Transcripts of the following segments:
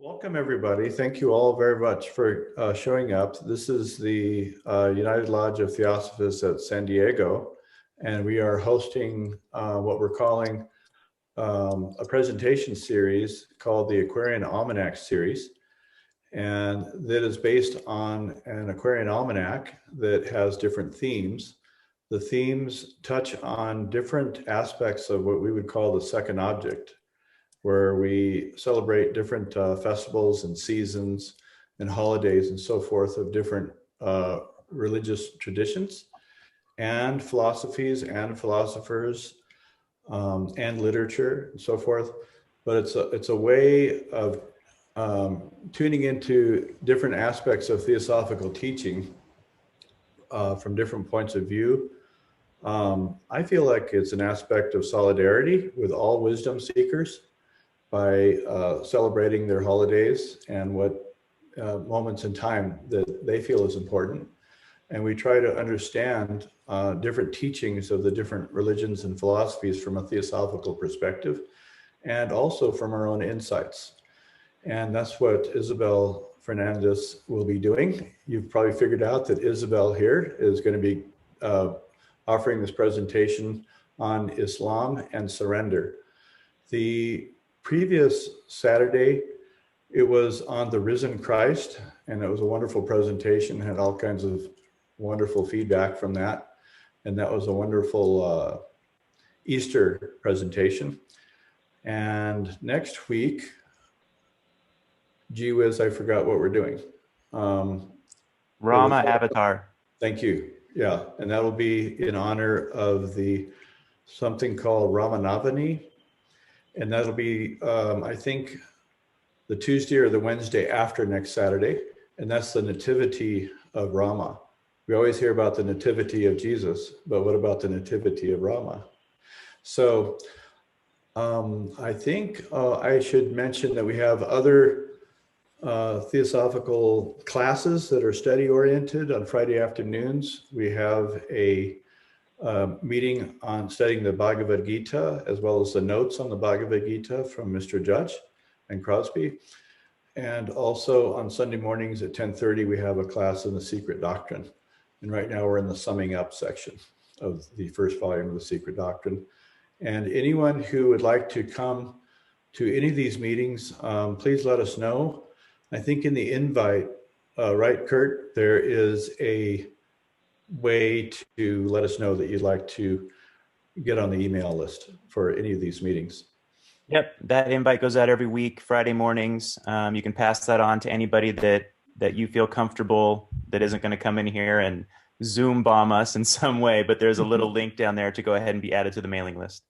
Welcome, everybody. Thank you all very much for showing up. This is the United Lodge of Theosophists at San Diego, and we are hosting what we're calling a presentation series called the Aquarian Almanac series. And that is based on an Aquarian Almanac that has different themes. The themes touch on different aspects of what we would call the second object, where we celebrate different festivals and seasons and holidays and so forth of different religious traditions and philosophies and philosophers and literature and so forth. But it's a way of tuning into different aspects of theosophical teaching from different points of view. I feel like it's an aspect of solidarity with all wisdom seekers by celebrating their holidays and what moments in time that they feel is important. And we try to understand different teachings of the different religions and philosophies from a theosophical perspective, and also from our own insights. And that's what Isabel Fernandez will be doing. You've probably figured out that Isabel here is going to be offering this presentation on Islam and surrender. The previous Saturday, it was on the risen Christ, and it was a wonderful presentation, had all kinds of wonderful feedback from that. And that was a wonderful Easter presentation. And next week, gee whiz, I forgot what we're doing. Rama Avatar. Thank you. Yeah, and that'll be in honor of something called Ramanavani. And that'll be, I think, the Tuesday or the Wednesday after next Saturday. And that's the nativity of Rama. We always hear about the nativity of Jesus, but what about the nativity of Rama? So I think I should mention that we have other theosophical classes that are study-oriented on Friday afternoons. We have a meeting on studying the Bhagavad Gita, as well as the notes on the Bhagavad Gita from Mr. Judge and Crosby. And also on Sunday mornings at 10:30, we have a class in the Secret Doctrine. And right now we're in the summing up section of the first volume of the Secret Doctrine. And anyone who would like to come to any of these meetings, please let us know. I think in the invite, right, Kurt, there is a way to let us know that you'd like to get on the email list for any of these meetings. Yep, that invite goes out every week, Friday mornings. You can pass that on to anybody that you feel comfortable that isn't going to come in here and Zoom bomb us in some way, but there's a little link down there to go ahead and be added to the mailing list.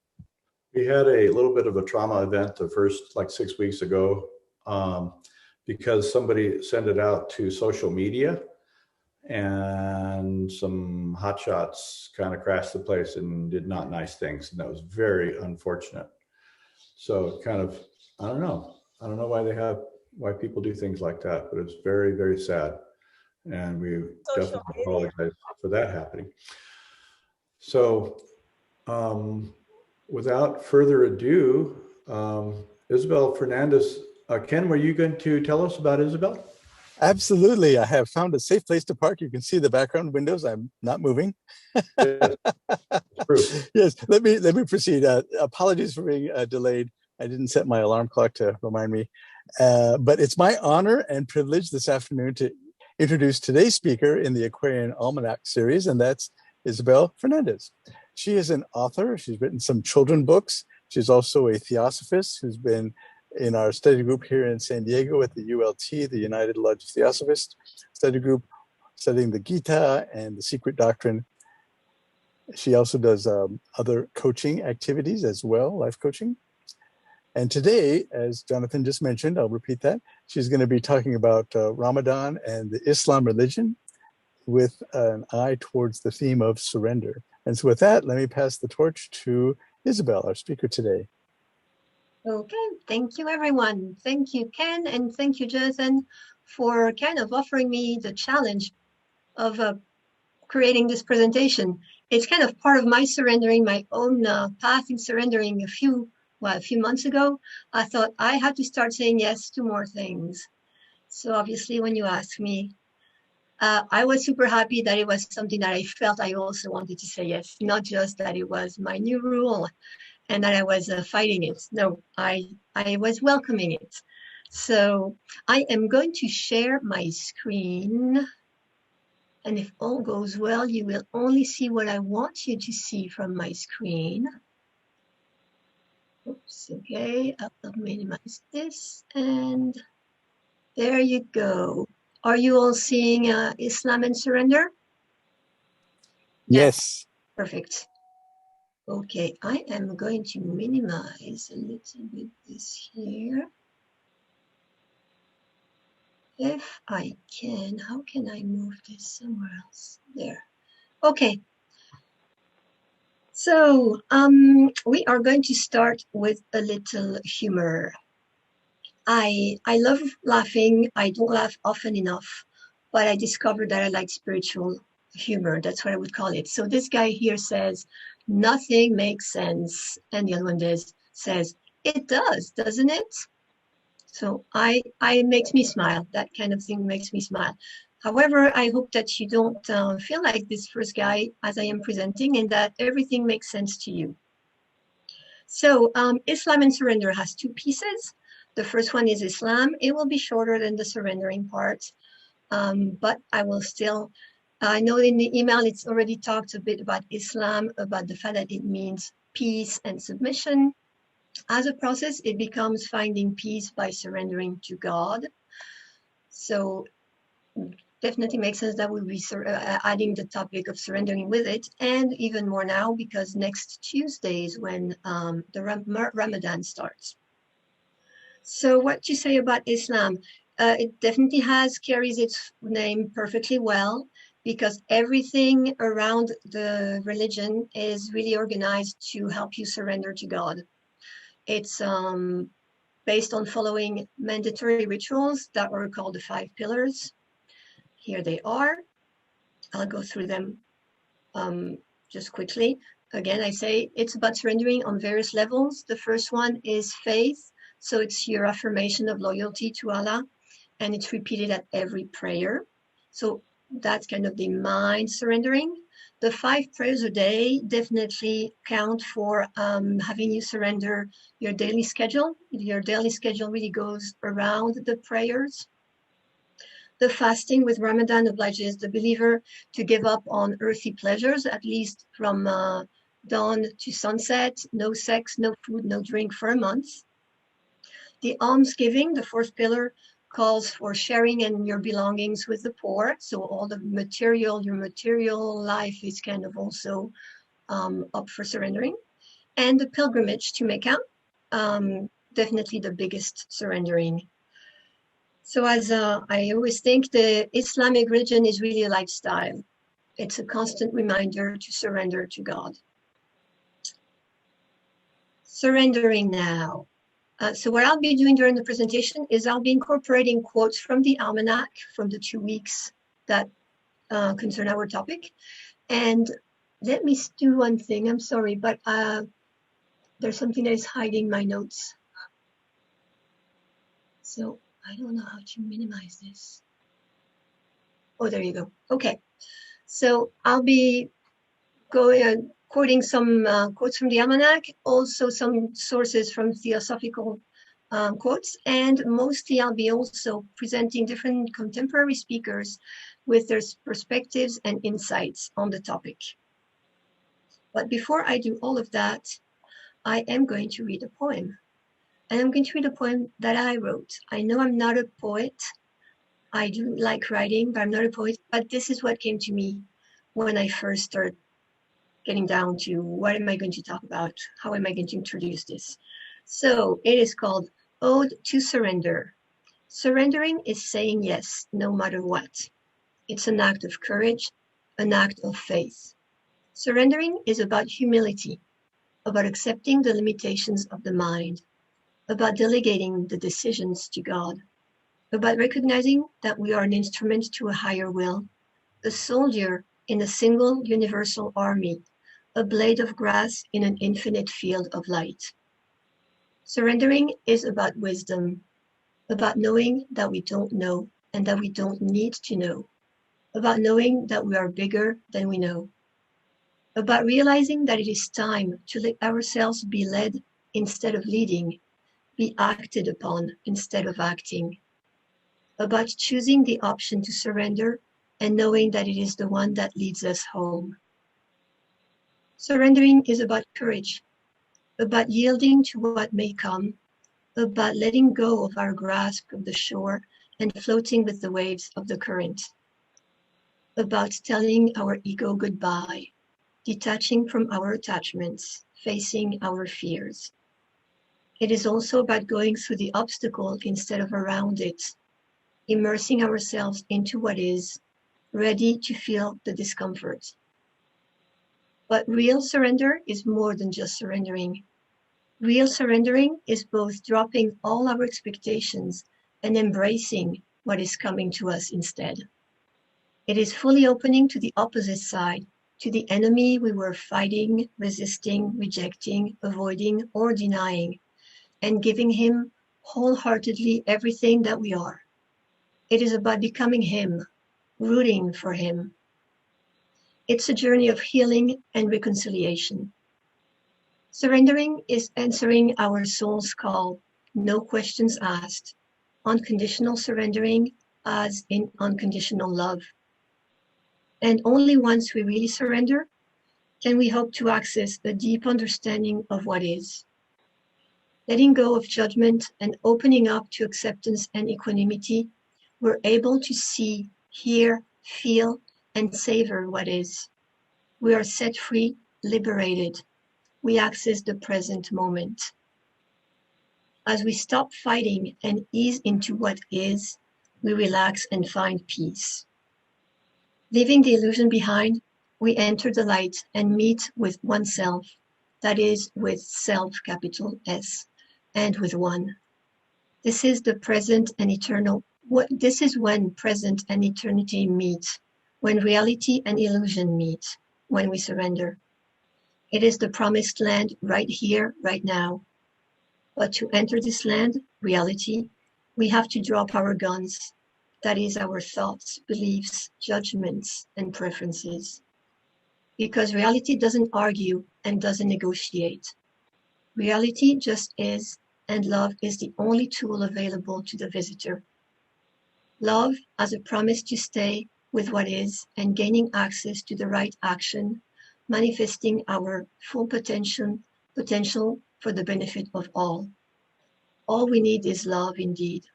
We had a little bit of a trauma event the first 6 weeks ago because somebody sent it out to social media, and some hotshots kind of crashed the place and did not nice things. And that was very unfortunate. So kind of, I don't know why people do things like that, but it's very, very sad. And we definitely apologize for that happening. So without further ado, Isabel Fernandez, Ken, were you going to tell us about Isabel? Absolutely. I have found a safe place to park. You can see the background windows. I'm not moving. Yes, let me proceed. Apologies for being delayed. I didn't set my alarm clock to remind me. But it's my honor and privilege this afternoon to introduce today's speaker in the Aquarian Almanac series, and that's Isabel Fernandez. She is an author. She's written some children books. She's also a theosophist who's been in our study group here in San Diego at the ULT, the United Lodge of Theosophists study group, studying the Gita and the Secret Doctrine. She also does other coaching activities as well, life coaching. And today, as Jonathan just mentioned, I'll repeat that, she's going to be talking about Ramadan and the Islam religion with an eye towards the theme of surrender. And so with that, let me pass the torch to Isabel, our speaker today. Okay, thank you everyone. Thank you, Ken, and thank you, Jonathan, for kind of offering me the challenge of creating this presentation. It's kind of part of my surrendering, my own path in surrendering a few a few months ago, I thought I had to start saying yes to more things. So obviously when you asked me, I was super happy that it was something that I felt I also wanted to say yes, not just that it was my new rule and that I was fighting it. No, I was welcoming it. So I am going to share my screen. And if all goes well, you will only see what I want you to see from my screen. Oops, okay, I'll minimize this and there you go. Are you all seeing Islam and surrender? Yes. Perfect. Okay, I am going to minimize a little bit this here. If I can, how can I move this somewhere else? There. Okay. So we are going to start with a little humor. I love laughing. I don't laugh often enough, but I discovered that I like spiritual humor. That's what I would call it. So this guy here says, nothing makes sense. And the other one says, it does, doesn't it? So it makes me smile. That kind of thing makes me smile. However, I hope that you don't feel like this first guy as I am presenting and that everything makes sense to you. So Islam and surrender has two pieces. The first one is Islam. It will be shorter than the surrendering part, but I will still, I know in the email it's already talked a bit about Islam, about the fact that it means peace and submission. As a process, it becomes finding peace by surrendering to God. So definitely makes sense that we'll be adding the topic of surrendering with it, and even more now because next Tuesday is when the Ramadan starts. So what to say about Islam? It definitely carries its name perfectly well because everything around the religion is really organized to help you surrender to God. It's based on following mandatory rituals that are called the 5 pillars. Here they are. I'll go through them just quickly. Again, I say it's about surrendering on various levels. The first one is faith. So it's your affirmation of loyalty to Allah, and it's repeated at every prayer. So that's kind of the mind surrendering. The 5 prayers a day definitely count for having you surrender your daily schedule. Your daily schedule really goes around the prayers. The fasting with Ramadan obliges the believer to give up on earthly pleasures, at least from dawn to sunset, no sex, no food, no drink for a month. The almsgiving, the 4th pillar, calls for sharing in your belongings with the poor. So all the material, your material life is kind of also up for surrendering. And the pilgrimage to Mecca, definitely the biggest surrendering. So as I always think, the Islamic religion is really a lifestyle. It's a constant reminder to surrender to God. Surrendering now. So what I'll be doing during the presentation is I'll be incorporating quotes from the Almanac from the 2 weeks that concern our topic. And let me do one thing, I'm sorry, but there's something that is hiding my notes. So I don't know how to minimize this. Oh, there you go. Okay. So I'll be quoting some quotes from the Almanac, also some sources from theosophical quotes, and mostly I'll be also presenting different contemporary speakers with their perspectives and insights on the topic. But before I do all of that, I am going to read a poem. And I'm going to read a poem that I wrote. I know I'm not a poet. I do like writing, but I'm not a poet. But this is what came to me when I first started getting down to what am I going to talk about? How am I going to introduce this? So it is called Ode to Surrender. Surrendering is saying yes, no matter what. It's an act of courage, an act of faith. Surrendering is about humility, about accepting the limitations of the mind, about delegating the decisions to God, about recognizing that we are an instrument to a higher will, a soldier in a single universal army, a blade of grass in an infinite field of light. Surrendering is about wisdom, about knowing that we don't know and that we don't need to know, about knowing that we are bigger than we know, about realizing that it is time to let ourselves be led instead of leading, be acted upon instead of acting, about choosing the option to surrender and knowing that it is the one that leads us home. Surrendering is about courage, about yielding to what may come, about letting go of our grasp of the shore and floating with the waves of the current, about telling our ego goodbye, detaching from our attachments, facing our fears. It is also about going through the obstacle instead of around it, immersing ourselves into what is, ready to feel the discomfort. But real surrender is more than just surrendering. Real surrendering is both dropping all our expectations and embracing what is coming to us instead. It is fully opening to the opposite side, to the enemy we were fighting, resisting, rejecting, avoiding, or denying, and giving him wholeheartedly everything that we are. It is about becoming him, rooting for him. It's a journey of healing and reconciliation. Surrendering is answering our soul's call, no questions asked, unconditional surrendering as in unconditional love. And only once we really surrender can we hope to access a deep understanding of what is. Letting go of judgment and opening up to acceptance and equanimity, we're able to see, hear, feel, and savor what is. We are set free, liberated. We access the present moment. As we stop fighting and ease into what is, we relax and find peace. Leaving the illusion behind, we enter the light and meet with oneself, that is, with self, capital S, and with one. This is the present and eternal. This is when present and eternity meet, when reality and illusion meet, when we surrender. It is the promised land right here, right now. But to enter this land, reality, we have to drop our guns. That is our thoughts, beliefs, judgments, and preferences. Because reality doesn't argue and doesn't negotiate. Reality just is, and love is the only tool available to the visitor. Love as a promise to stay with what is and gaining access to the right action, manifesting our full potential for the benefit of all. All we need is love indeed.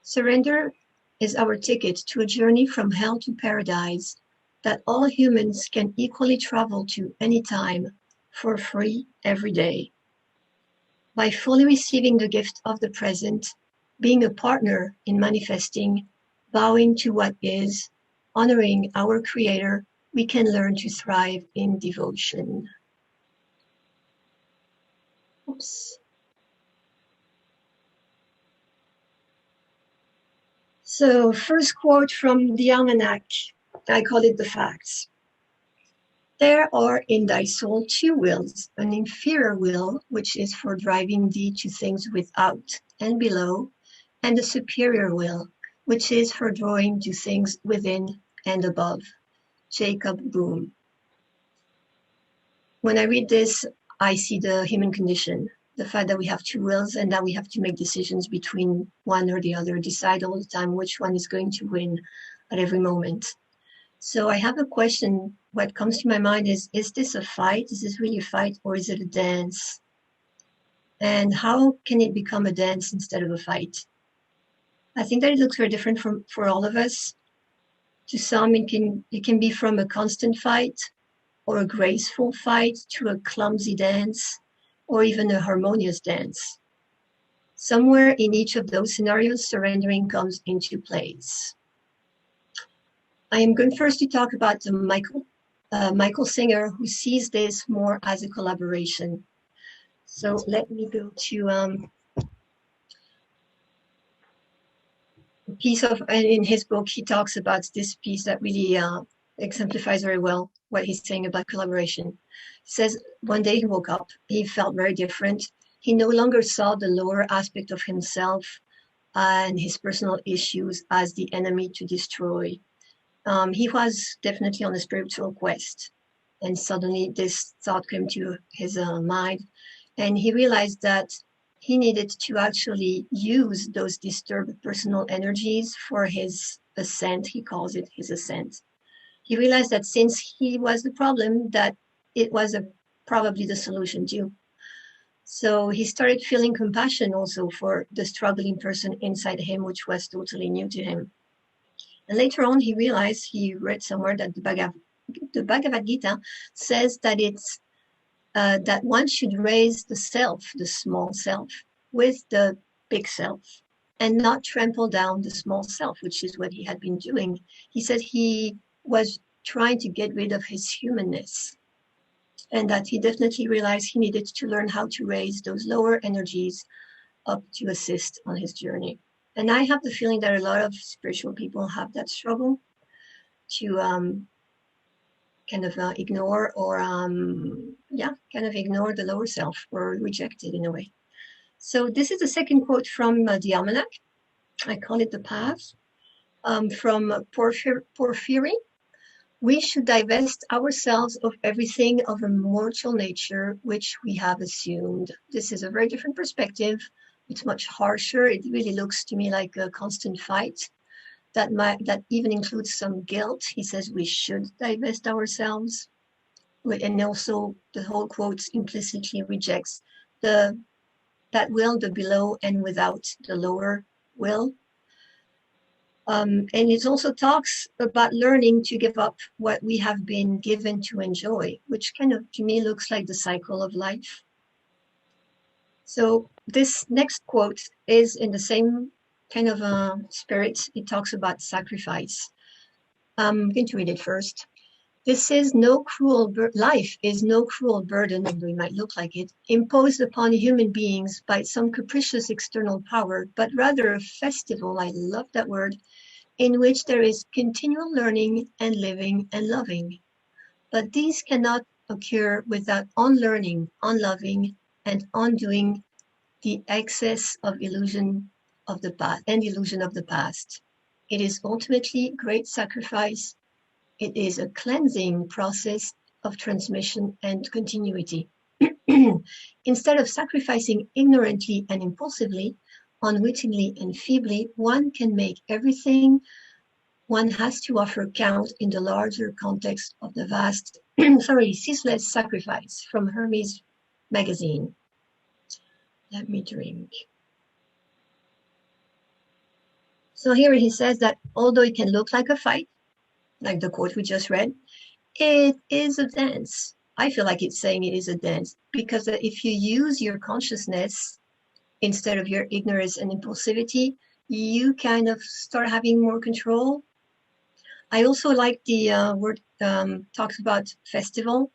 Surrender is our ticket to a journey from hell to paradise that all humans can equally travel to anytime for free every day. By fully receiving the gift of the present, being a partner in manifesting, bowing to what is, honoring our Creator, we can learn to thrive in devotion. Oops. So, first quote from the Almanac, I call it the facts. There are in thy soul two wills, an inferior will, which is for driving thee to things without and below, and a superior will, which is for drawing to things within and above. Jacob Boehme. When I read this, I see the human condition, the fact that we have two wills and that we have to make decisions between one or the other, decide all the time which one is going to win at every moment. So I have a question. What comes to my mind is this a fight? Is this really a fight, or is it a dance? And how can it become a dance instead of a fight? I think that it looks very different for all of us. To some, it can be from a constant fight or a graceful fight to a clumsy dance or even a harmonious dance. Somewhere in each of those scenarios, surrendering comes into place. I am going first to talk about Michael Singer, who sees this more as a collaboration. So let me go to a piece of, in his book, he talks about this piece that really exemplifies very well what he's saying about collaboration. He says one day he woke up, he felt very different. He no longer saw the lower aspect of himself and his personal issues as the enemy to destroy. He was definitely on a spiritual quest. And suddenly this thought came to his mind. And he realized that he needed to actually use those disturbed personal energies for his ascent. He calls it his ascent. He realized that since he was the problem, that it was probably the solution too. So he started feeling compassion also for the struggling person inside him, which was totally new to him. And later on, he realized, he read somewhere that the Bhagavad Gita says that it's that one should raise the self, the small self, with the big self, and not trample down the small self, which is what he had been doing. He said he was trying to get rid of his humanness, and that he definitely realized he needed to learn how to raise those lower energies up to assist on his journey. And I have the feeling that a lot of spiritual people have that struggle to kind of ignore or, ignore the lower self or reject it in a way. So this is the second quote from the Almanac. I call it the path, from Porphyry. We should divest ourselves of everything of a mortal nature which we have assumed. This is a very different perspective. It's much harsher. It really looks to me like a constant fight that even includes some guilt. He says we should divest ourselves. And also the whole quote implicitly rejects that will, the below and without the lower will. And it also talks about learning to give up what we have been given to enjoy, which kind of, to me, looks like the cycle of life. So this next quote is in the same kind of spirit. It talks about sacrifice. I'm going to read it first. This is no cruel life is no cruel burden, although it might look like it, imposed upon human beings by some capricious external power, but rather a festival, I love that word, in which there is continual learning and living and loving. But these cannot occur without unlearning, unloving, and undoing the excess of illusion of the past and illusion of the past. It is ultimately great sacrifice. It is a cleansing process of transmission and continuity. Instead of sacrificing ignorantly and impulsively, unwittingly and feebly, one can make everything one has to offer count in the larger context of the vast, ceaseless sacrifice, from Hermes magazine. Let me drink. So here he says that although it can look like a fight, like the quote we just read, it is a dance. I feel like it's saying it is a dance, because if you use your consciousness instead of your ignorance and impulsivity, you kind of start having more control. I also like the word talks about festival,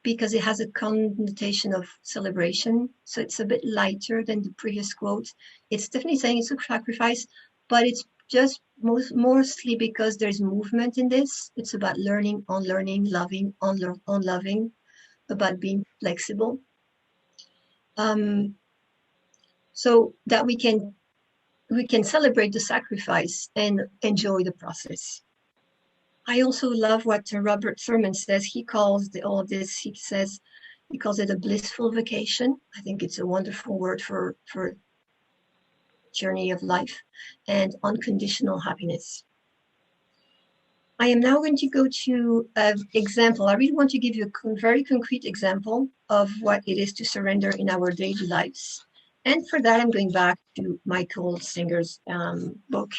because it has a connotation of celebration. So it's a bit lighter than the previous quote. It's definitely saying it's a sacrifice, but it's just mostly because there's movement in this. It's about learning, unlearning, loving, unloving, about being flexible. So that we can celebrate the sacrifice and enjoy the process. I also love what Robert Thurman says. He calls all of this, he calls it a blissful vacation. I think it's a wonderful word for journey of life and unconditional happiness. I am now going to go to an example. I really want to give you a very concrete example of what it is to surrender in our daily lives. And for that, I'm going back to Michael Singer's book,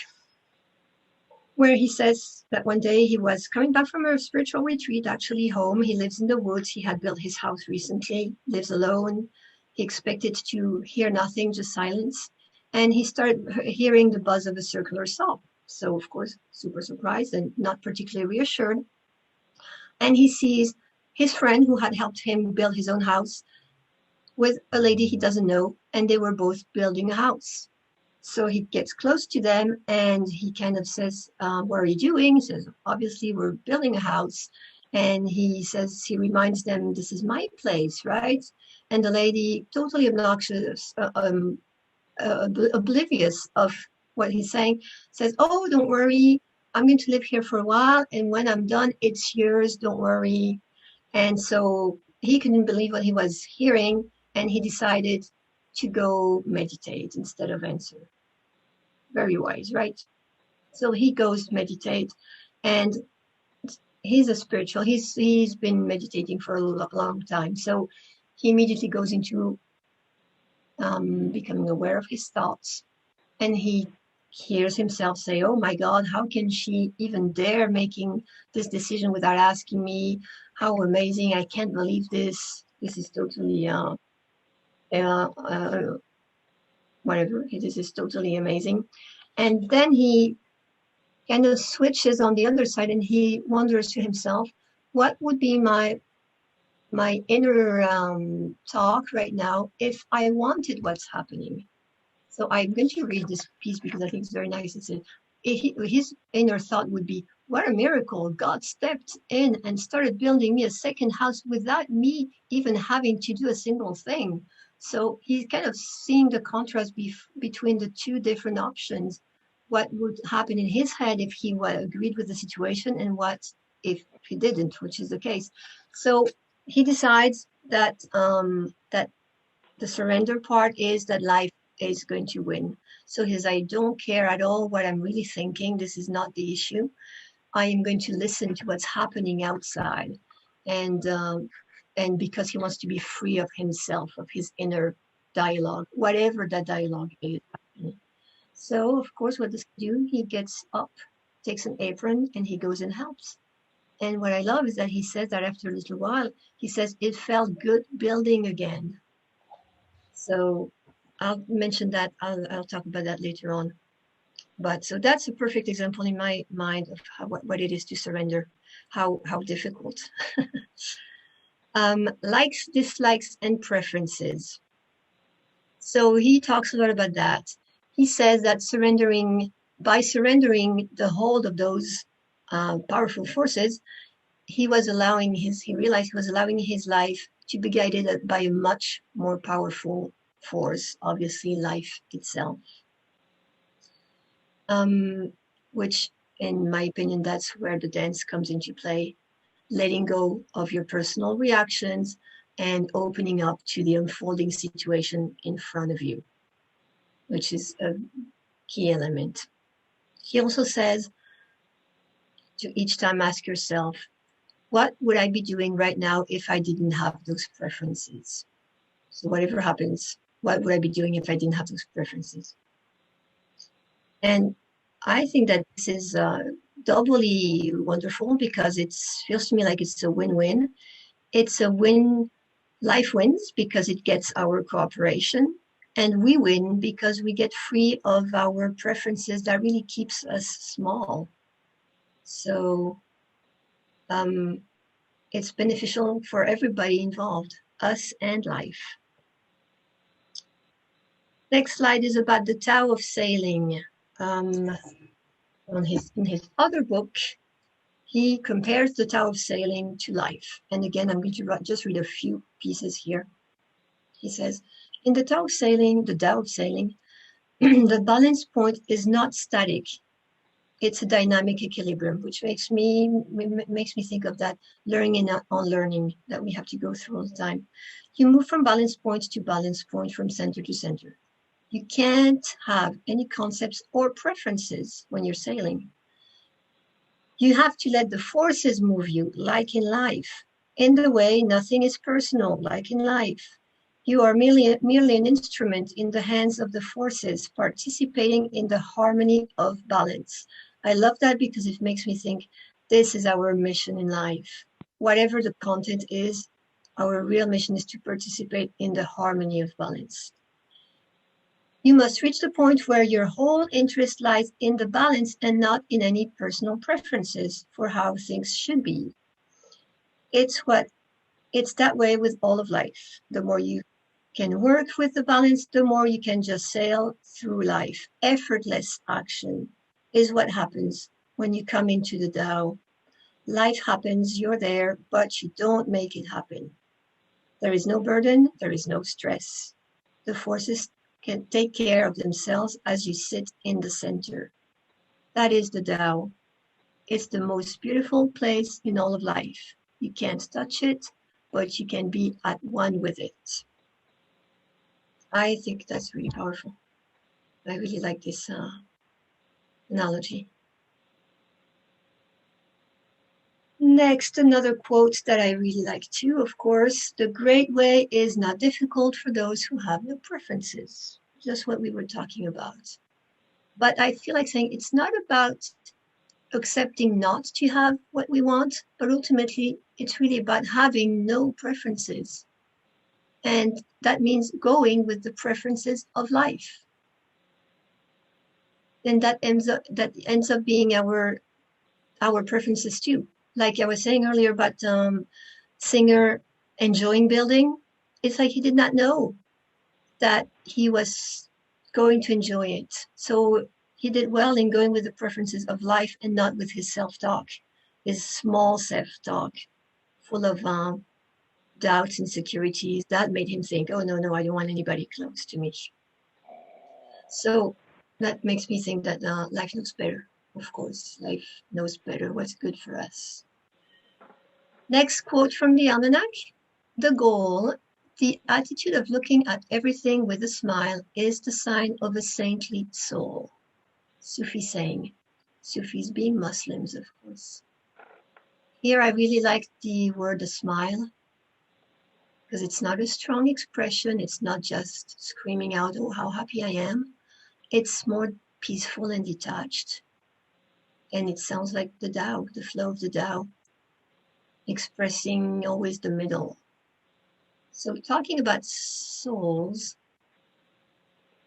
where he says that one day he was coming back from a spiritual retreat, actually home. He lives in the woods. He had built his house recently, lives alone. He expected to hear nothing, just silence. And he started hearing the buzz of a circular saw. So, of course, super surprised and not particularly reassured. And he sees his friend who had helped him build his own house with a lady he doesn't know, and they were both building a house. So he gets close to them and he kind of says, what are you doing? He says, obviously, we're building a house. And he says, he reminds them, this is my place, right? And the lady, totally obnoxious, oblivious of what he's saying, says, "Oh, don't worry, I'm going to live here for a while, and when I'm done, it's yours, don't worry." And so he couldn't believe what he was hearing, and he decided to go meditate instead of answer. Very wise, right? So he goes meditate, and he's a spiritual. He's been meditating for a long time. So he immediately goes into becoming aware of his thoughts, and he hears himself say, "Oh my God, how can she even dare making this decision without asking me? How amazing! I can't believe this. This is totally whatever. This is totally amazing." And then he kind of switches on the other side, and he wonders to himself, what would be my inner talk right now if I wanted what's happening? So I'm going to read this piece because I think it's very nice. It says, his inner thought would be, what a miracle. God stepped in and started building me a second house without me even having to do a single thing. So he's kind of seeing the contrast between the two different options. What would happen in his head if he agreed with the situation, and what if he didn't, which is the case. So he decides that that the surrender part is that life is going to win. So he says, I don't care at all what I'm really thinking. This is not the issue. I am going to listen to what's happening outside. And because he wants to be free of himself, of his inner dialogue, whatever that dialogue is. So, of course, what does he do? He gets up, takes an apron, and he goes and helps. And what I love is that he says that after a little while, he says, it felt good building again. So I'll mention that. I'll talk about that later on. But so that's a perfect example in my mind of what it is to surrender, how difficult. Likes, dislikes, and preferences. So he talks a lot about that. He says that by surrendering the hold of those powerful forces, he realized he was allowing his life to be guided by a much more powerful force, obviously life itself. Which, in my opinion, that's where the dance comes into play, letting go of your personal reactions and opening up to the unfolding situation in front of you, which is a key element. He also says to each time ask yourself, what would I be doing right now if I didn't have those preferences? So whatever happens, what would I be doing if I didn't have those preferences? And I think that this is doubly wonderful because it feels to me like it's a win-win. It's a win, life wins because it gets our cooperation, and we win because we get free of our preferences that really keeps us small. So it's beneficial for everybody involved, us and life. Next slide is about the Tao of Sailing. In his other book, he compares the Tao of Sailing to life. And again, I'm going to just read a few pieces here. He says, in the Tao of Sailing, the balance point is not static. It's a dynamic equilibrium, which makes me think of that learning and unlearning that we have to go through all the time. You move from balance point to balance point, from center to center. You can't have any concepts or preferences when you're sailing. You have to let the forces move you, like in life. In the way, nothing is personal, like in life. You are merely an instrument in the hands of the forces, participating in the harmony of balance. I love that because it makes me think this is our mission in life. Whatever the content is, our real mission is to participate in the harmony of balance. You must reach the point where your whole interest lies in the balance and not in any personal preferences for how things should be. It's that way with all of life. The more you can work with the balance, the more you can just sail through life. Effortless action is what happens when you come into the Tao. Life happens, you're there, but you don't make it happen. There is no burden, there is no stress. The forces can take care of themselves as you sit in the center. That is the Tao. It's the most beautiful place in all of life. You can't touch it, but you can be at one with it. I think that's really powerful. I really like this analogy. Next, another quote that I really like too, of course. The great way is not difficult for those who have no preferences. Just what we were talking about. But I feel like saying it's not about accepting not to have what we want, but ultimately it's really about having no preferences. And that means going with the preferences of life. And that ends up being our preferences too. Like I was saying earlier about Singer enjoying building, it's like he did not know that he was going to enjoy it. So he did well in going with the preferences of life and not with his self-talk, his small self-talk, full of doubts, insecurities. That made him think, oh, no, I don't want anybody close to me. So that makes me think that life knows better. Of course, life knows better what's good for us. Next quote from the Almanac. The goal, the attitude of looking at everything with a smile, is the sign of a saintly soul. Sufi saying. Sufis being Muslims, of course. Here I really like the word a smile, because it's not a strong expression. It's not just screaming out, oh, how happy I am. It's more peaceful and detached. And it sounds like the Tao, the flow of the Tao, expressing always the middle. So talking about souls,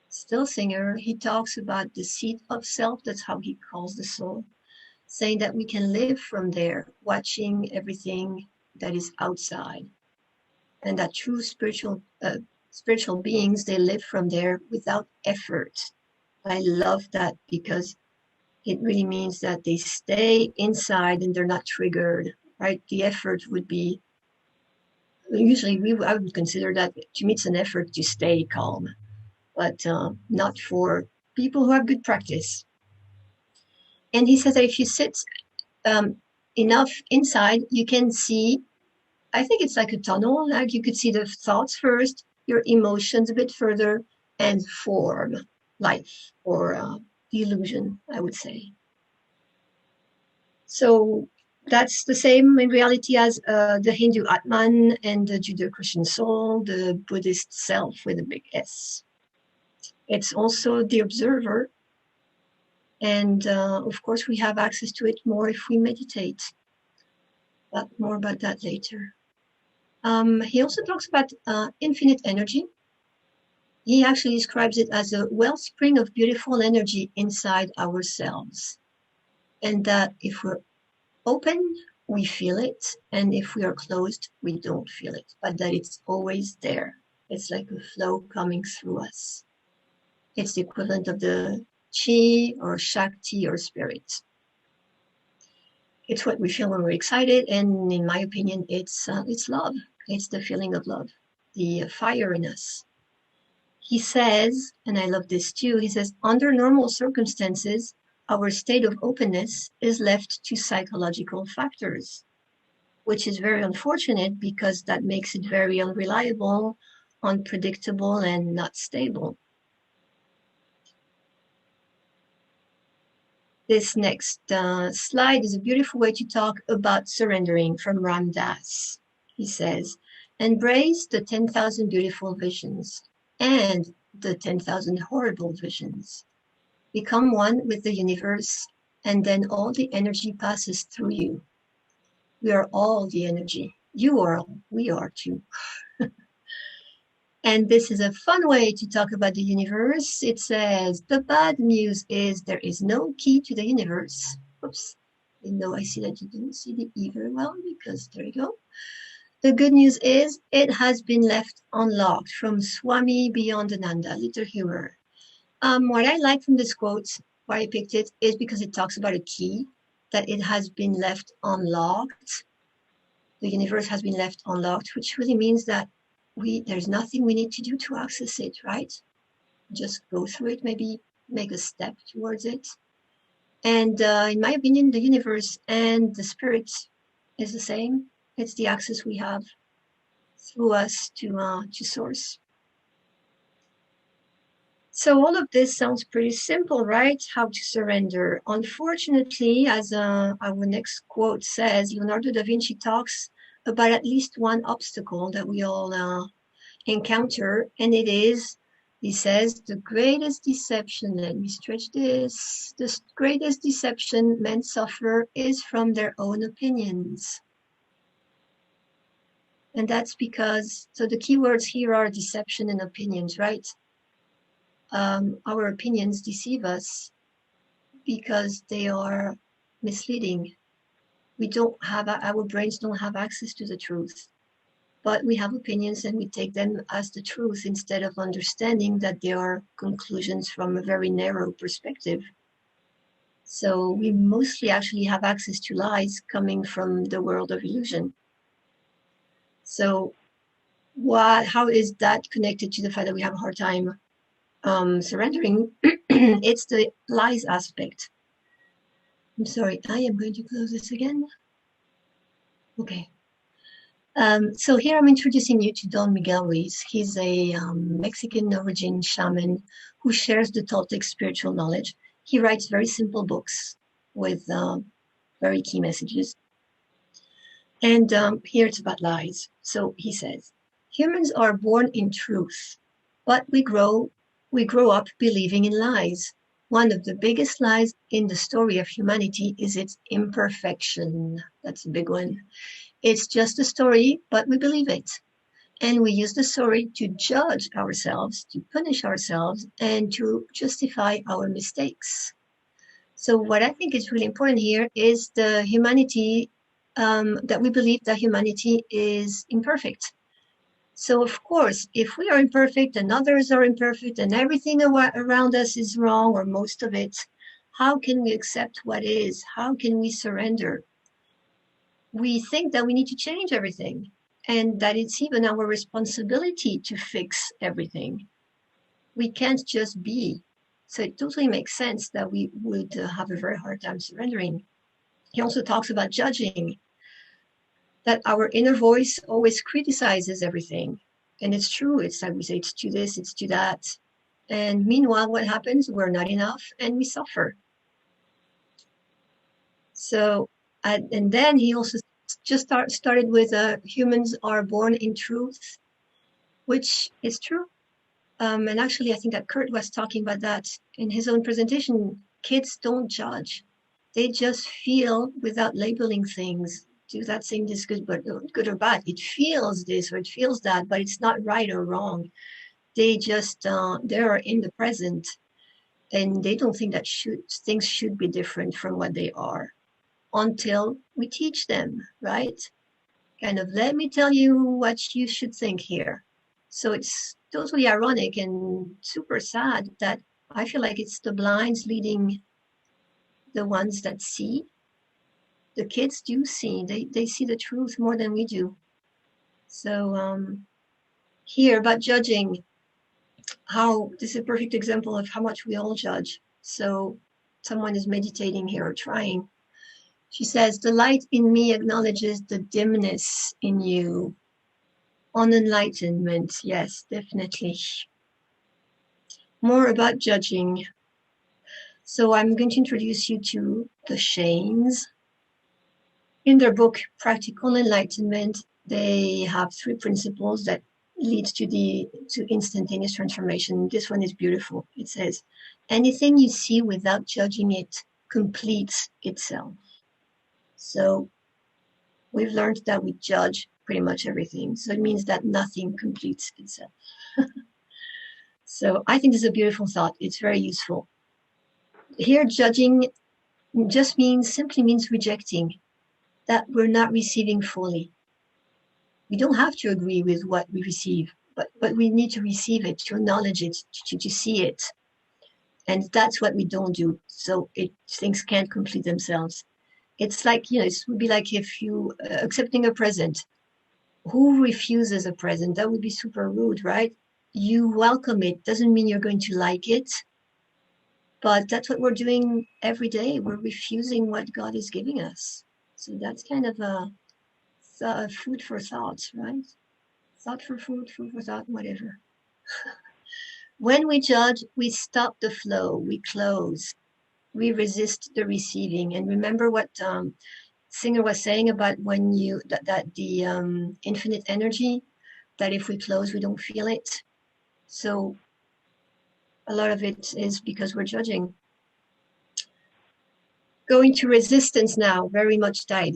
still Singer, he talks about the seat of self, that's how he calls the soul, saying that we can live from there, watching everything that is outside. And that true spiritual beings, they live from there without effort. I love that because it really means that they stay inside and they're not triggered, right? The effort would be, usually I would consider that to me it's an effort to stay calm, but not for people who have good practice. And he says that if you sit enough inside, you can see, I think it's like a tunnel, like you could see the thoughts first, your emotions a bit further, and form life or the illusion, I would say. So that's the same in reality as the Hindu Atman and the Judeo-Christian soul, the Buddhist self with a big S. It's also the observer. And of course, we have access to it more if we meditate. But more about that later. He also talks about infinite energy. He actually describes it as a wellspring of beautiful energy inside ourselves. And that if we're open, we feel it. And if we are closed, we don't feel it. But that it's always there. It's like a flow coming through us. It's the equivalent of the chi or shakti or spirit. It's what we feel when we're excited. And in my opinion, it's love. It's the feeling of love, the fire in us. He says, and I love this too, he says, under normal circumstances, our state of openness is left to psychological factors, which is very unfortunate because that makes it very unreliable, unpredictable, and not stable. This next slide is a beautiful way to talk about surrendering from Ram Dass. He says, embrace the 10,000 beautiful visions and the 10,000 horrible visions. Become one with the universe, and then all the energy passes through you. We are all the energy. You are, we are too. And this is a fun way to talk about the universe. It says, the bad news is there is no key to the universe. Oops, I see that you didn't see the E very well because there you go. The good news is it has been left unlocked from Swami Beyondananda, little humor. What I like from this quote, why I picked it, is because it talks about a key, that it has been left unlocked. The universe has been left unlocked, which really means that there's nothing we need to do to access it, right? Just go through it, maybe make a step towards it. And in my opinion, the universe and the spirit is the same. It's the access we have through us to source. So all of this sounds pretty simple, right? How to surrender. Unfortunately, as our next quote says, Leonardo da Vinci talks about at least one obstacle that we all encounter, and it is, he says, the greatest deception, let me stretch this, the greatest deception men suffer is from their own opinions. And that's because, so the key words here are deception and opinions, right? Our opinions deceive us because they are misleading. We don't have, our brains don't have access to the truth, but we have opinions and we take them as the truth instead of understanding that they are conclusions from a very narrow perspective. So we mostly actually have access to lies coming from the world of illusion. So how is that connected to the fact that we have a hard time surrendering? It's the lies aspect. I'm sorry, I am going to close this again. Okay. So here I'm introducing you to Don Miguel Ruiz. He's a Mexican origin shaman who shares the Toltec spiritual knowledge. He writes very simple books with very key messages. And here it's about lies. So he says, humans are born in truth, but we grow up believing in lies. One of the biggest lies in the story of humanity is its imperfection. That's a big one. It's just a story, but we believe it. And we use the story to judge ourselves, to punish ourselves, and to justify our mistakes. So what I think is really important here is the humanity, that we believe that humanity is imperfect. So of course, if we are imperfect and others are imperfect and everything around us is wrong, or most of it, how can we accept what is? How can we surrender? We think that we need to change everything and that it's even our responsibility to fix everything. We can't just be. So it totally makes sense that we would have a very hard time surrendering. He also talks about judging, that our inner voice always criticizes everything. And it's true. It's like we say, it's to this, it's to that. And meanwhile, what happens? We're not enough and we suffer. So, and then he also just started with humans are born in truth, which is true. And actually, I think that Kurt was talking about that in his own presentation. Kids don't judge. They just feel without labeling things. Do that thing this good, but good or bad. It feels this or it feels that, but it's not right or wrong. They just, they are in the present and they don't think that things should be different from what they are until we teach them, right? Kind of, let me tell you what you should think here. So it's totally ironic and super sad that I feel like it's the blinds leading the ones that see. The kids do see, they see the truth more than we do. So here about judging, how this is a perfect example of how much we all judge. So someone is meditating here or trying. She says, the light in me acknowledges the dimness in you. On enlightenment, yes, definitely. More about judging. So I'm going to introduce you to the Shanes. In their book, Practical Enlightenment, they have 3 principles that lead to instantaneous transformation. This one is beautiful. It says, anything you see without judging it completes itself. So we've learned that we judge pretty much everything. So it means that nothing completes itself. So I think this is a beautiful thought. It's very useful. Here, judging just simply means rejecting, that we're not receiving fully. We don't have to agree with what we receive, but we need to receive it, to acknowledge it, to see it. And that's what we don't do. So things can't complete themselves. It's like, it would be like if you accepting a present. who refuses a present? That would be super rude, right? You welcome it. Doesn't mean you're going to like it, but that's what we're doing every day. We're refusing what God is giving us. So that's kind of a food for thought, right? Thought for food, food for thought, whatever. When we judge, we stop the flow, we close, we resist the receiving. And remember what Singer was saying about when you, that the infinite energy, that if we close, we don't feel it. So a lot of it is because we're judging. Going to resistance now, very much tied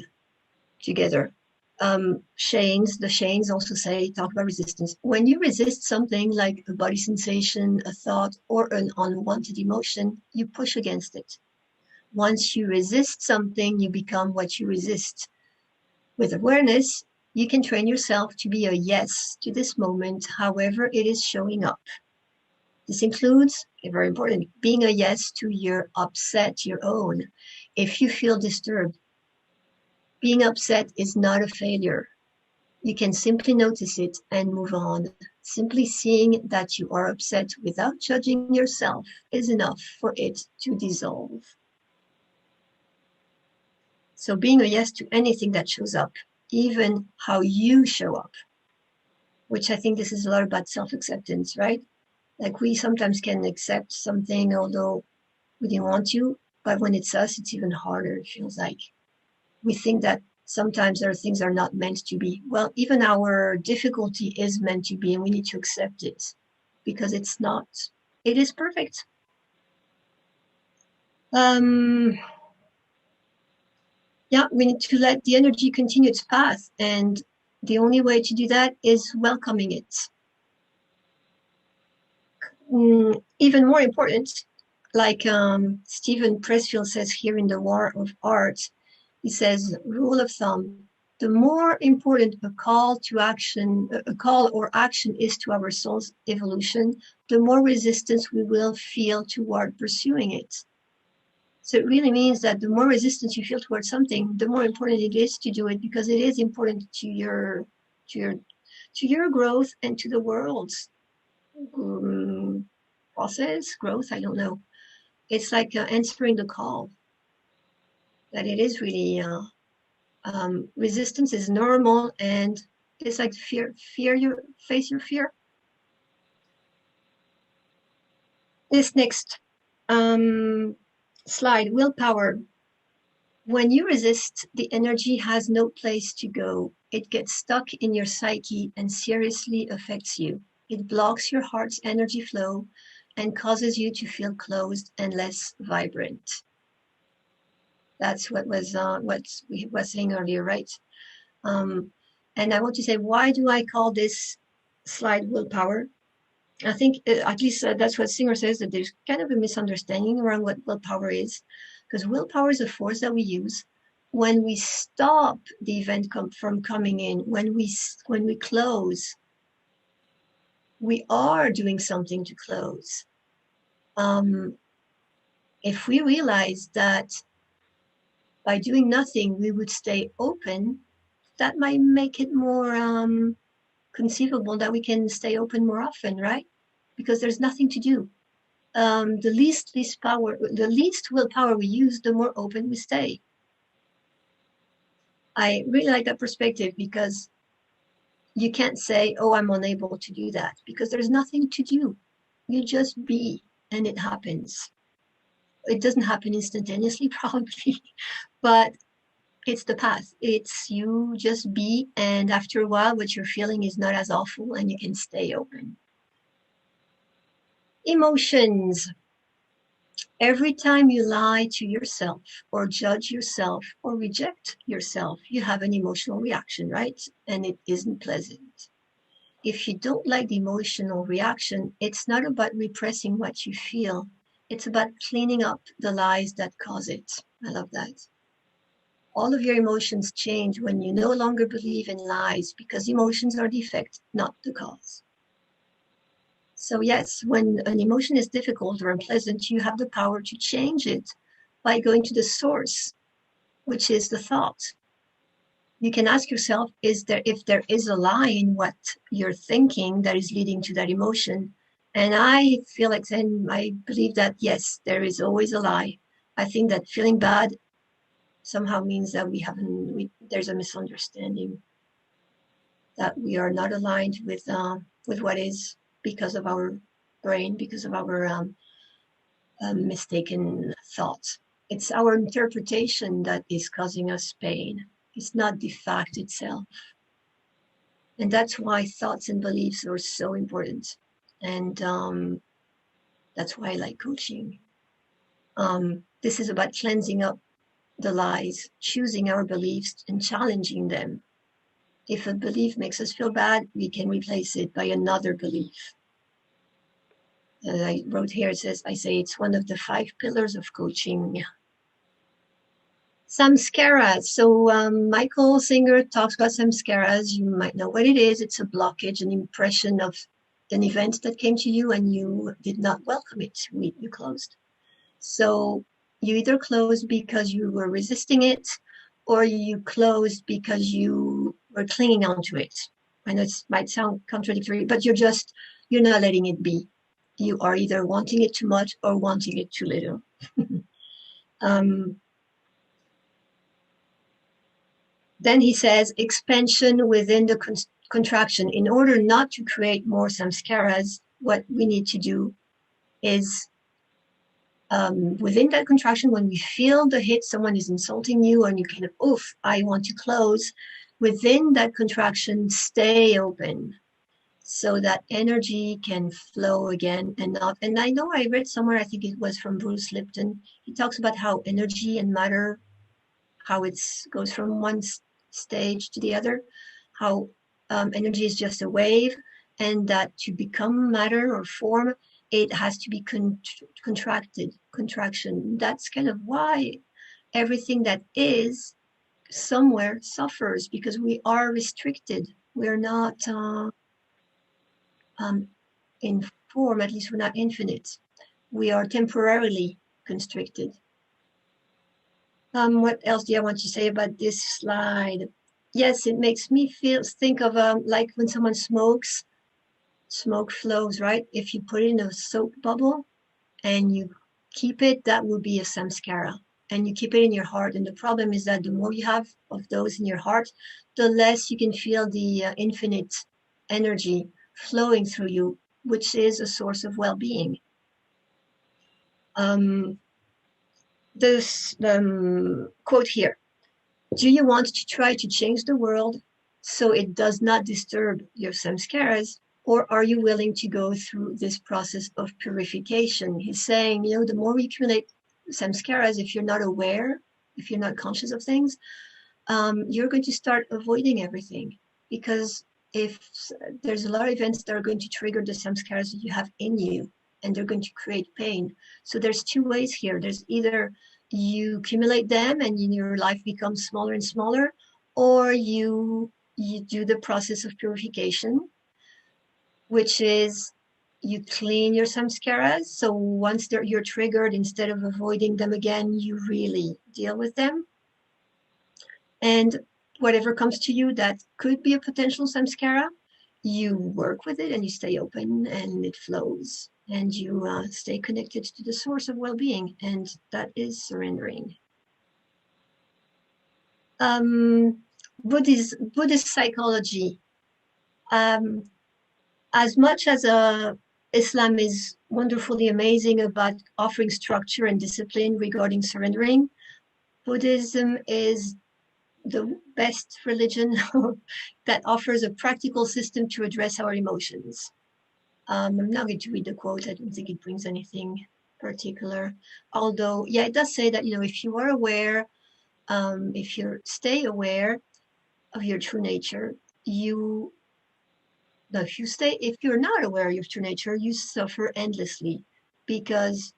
together. The Shanes also talk about resistance. When you resist something like a body sensation, a thought, or an unwanted emotion, you push against it. Once you resist something, you become what you resist. With awareness, you can train yourself to be a yes to this moment, however it is showing up. This includes, very important, being a yes to your upset, your own. If you feel disturbed, being upset is not a failure. You can simply notice it and move on. Simply seeing that you are upset without judging yourself is enough for it to dissolve. So being a yes to anything that shows up, even how you show up, which I think this is a lot about self-acceptance, right? Like we sometimes can accept something although we didn't want to, but when it's us, it's even harder. It feels like we think that sometimes there are things that are not meant to be. Well, even our difficulty is meant to be, and we need to accept it because it's not. It is perfect. Yeah, we need to let the energy continue its path, and the only way to do that is welcoming it. Even more important, like Stephen Pressfield says here in The War of Art, he says, rule of thumb, the more important a call or action is to our soul's evolution, the more resistance we will feel toward pursuing it. So it really means that the more resistance you feel towards something, the more important it is to do it, because it is important to your growth and to the world's process, growth, I don't know. It's like answering the call. That it is really, resistance is normal, and it's like face your fear. This next slide, willpower. When you resist, the energy has no place to go. It gets stuck in your psyche and seriously affects you. It blocks your heart's energy flow and causes you to feel closed and less vibrant. That's what we were saying earlier, right? And I want to say, why do I call this slide willpower? I think at least that's what Singer says, that there's kind of a misunderstanding around what willpower is, because willpower is a force that we use when we stop the event from coming in. When we close, we are doing something to close. If we realize that by doing nothing, we would stay open, that might make it more conceivable that we can stay open more often, right? Because there's nothing to do. The least willpower we use, the more open we stay. I really like that perspective, because you can't say, oh, I'm unable to do that, because there's nothing to do. You just be, and it happens. It doesn't happen instantaneously, probably, but it's the path. It's you just be, and after a while, what you're feeling is not as awful, and you can stay open. Emotions. Every time you lie to yourself, or judge yourself, or reject yourself, you have an emotional reaction, right? And it isn't pleasant. If you don't like the emotional reaction, it's not about repressing what you feel. It's about cleaning up the lies that cause it. I love that. All of your emotions change when you no longer believe in lies, because emotions are the effect, not the cause. So yes, when an emotion is difficult or unpleasant, you have the power to change it by going to the source, which is the thought. you can ask yourself, if there is a lie in what you're thinking that is leading to that emotion. And I feel like then I believe that, yes, there is always a lie. I think that feeling bad somehow means that there's a misunderstanding, that we are not aligned with what is, because of our brain, because of our mistaken thoughts. It's our interpretation that is causing us pain. It's not the fact itself. And that's why thoughts and beliefs are so important. And that's why I like coaching. This is about cleansing up the lies, choosing our beliefs and challenging them. If a belief makes us feel bad, we can replace it by another belief. I wrote here, I say it's one of the 5 pillars of coaching. Samskaras. So Michael Singer talks about samskaras. You might know what it is. It's a blockage, an impression of an event that came to you and you did not welcome it. You closed. So you either closed because you were resisting it, or you closed because you were clinging on to it. I know it might sound contradictory, but you're not letting it be. You are either wanting it too much or wanting it too little. Then he says expansion within the contraction. In order not to create more samskaras, what we need to do is within that contraction, when we feel the hit, someone is insulting you and you kind of, oof, I want to close. Within that contraction, stay open so that energy can flow again and not. And I know I read somewhere, I think it was from Bruce Lipton, he talks about how energy and matter, how it goes from one stage to the other, how energy is just a wave, and that to become matter or form, it has to be contraction. That's kind of why everything that is somewhere suffers, because we are restricted. We're not in form, at least we're not infinite. We are temporarily constricted. What else do I want to say about this slide? Yes, it makes me think of like when someone smokes, smoke flows, right? If you put it in a soap bubble and you keep it, that will be a samskara. And you keep it in your heart. And the problem is that the more you have of those in your heart, the less you can feel the infinite energy flowing through you, which is a source of well-being. This quote here: do you want to try to change the world so it does not disturb your samskaras, or are you willing to go through this process of purification? He's saying, the more we accumulate samskaras, if you're not aware, if you're not conscious of things, you're going to start avoiding everything, because if there's a lot of events that are going to trigger the samskaras that you have in you, and they're going to create pain. So there's 2 ways here. There's either you accumulate them and your life becomes smaller and smaller, or you do the process of purification, which is you clean your samskaras. So once you're triggered, instead of avoiding them again, you really deal with them. And whatever comes to you that could be a potential samskara, you work with it and you stay open and it flows. And you stay connected to the source of well-being, and that is surrendering. Buddhist psychology. As much as Islam is wonderfully amazing about offering structure and discipline regarding surrendering, Buddhism is the best religion that offers a practical system to address our emotions. I'm not going to read the quote. I don't think it brings anything particular. Although, yeah, it does say that, if you are aware, if you stay aware of your true nature, if you're not aware of your true nature, you suffer endlessly, because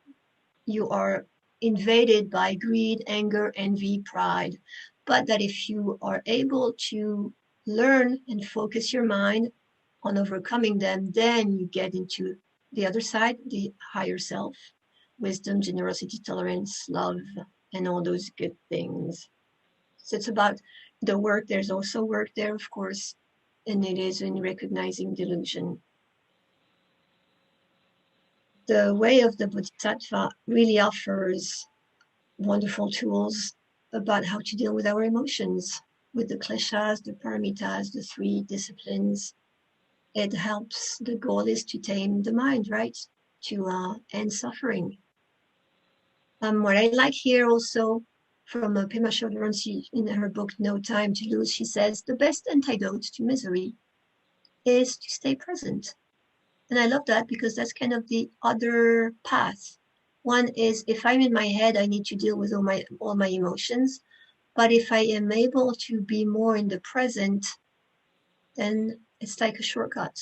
you are invaded by greed, anger, envy, pride. But that if you are able to learn and focus your mind on overcoming them, then you get into the other side, the higher self, wisdom, generosity, tolerance, love, and all those good things. So it's about the work, there's also work there, of course, and it is in recognizing delusion. The way of the Bodhisattva really offers wonderful tools about how to deal with our emotions, with the kleshas, the paramitas, the three disciplines. It helps. The goal is to tame the mind, right? To end suffering. What I like here also from Pema Chodron, in her book No Time to Lose, she says the best antidote to misery is to stay present. And I love that because that's kind of the other path. One is if I'm in my head, I need to deal with all my emotions. But if I am able to be more in the present, then it's like a shortcut.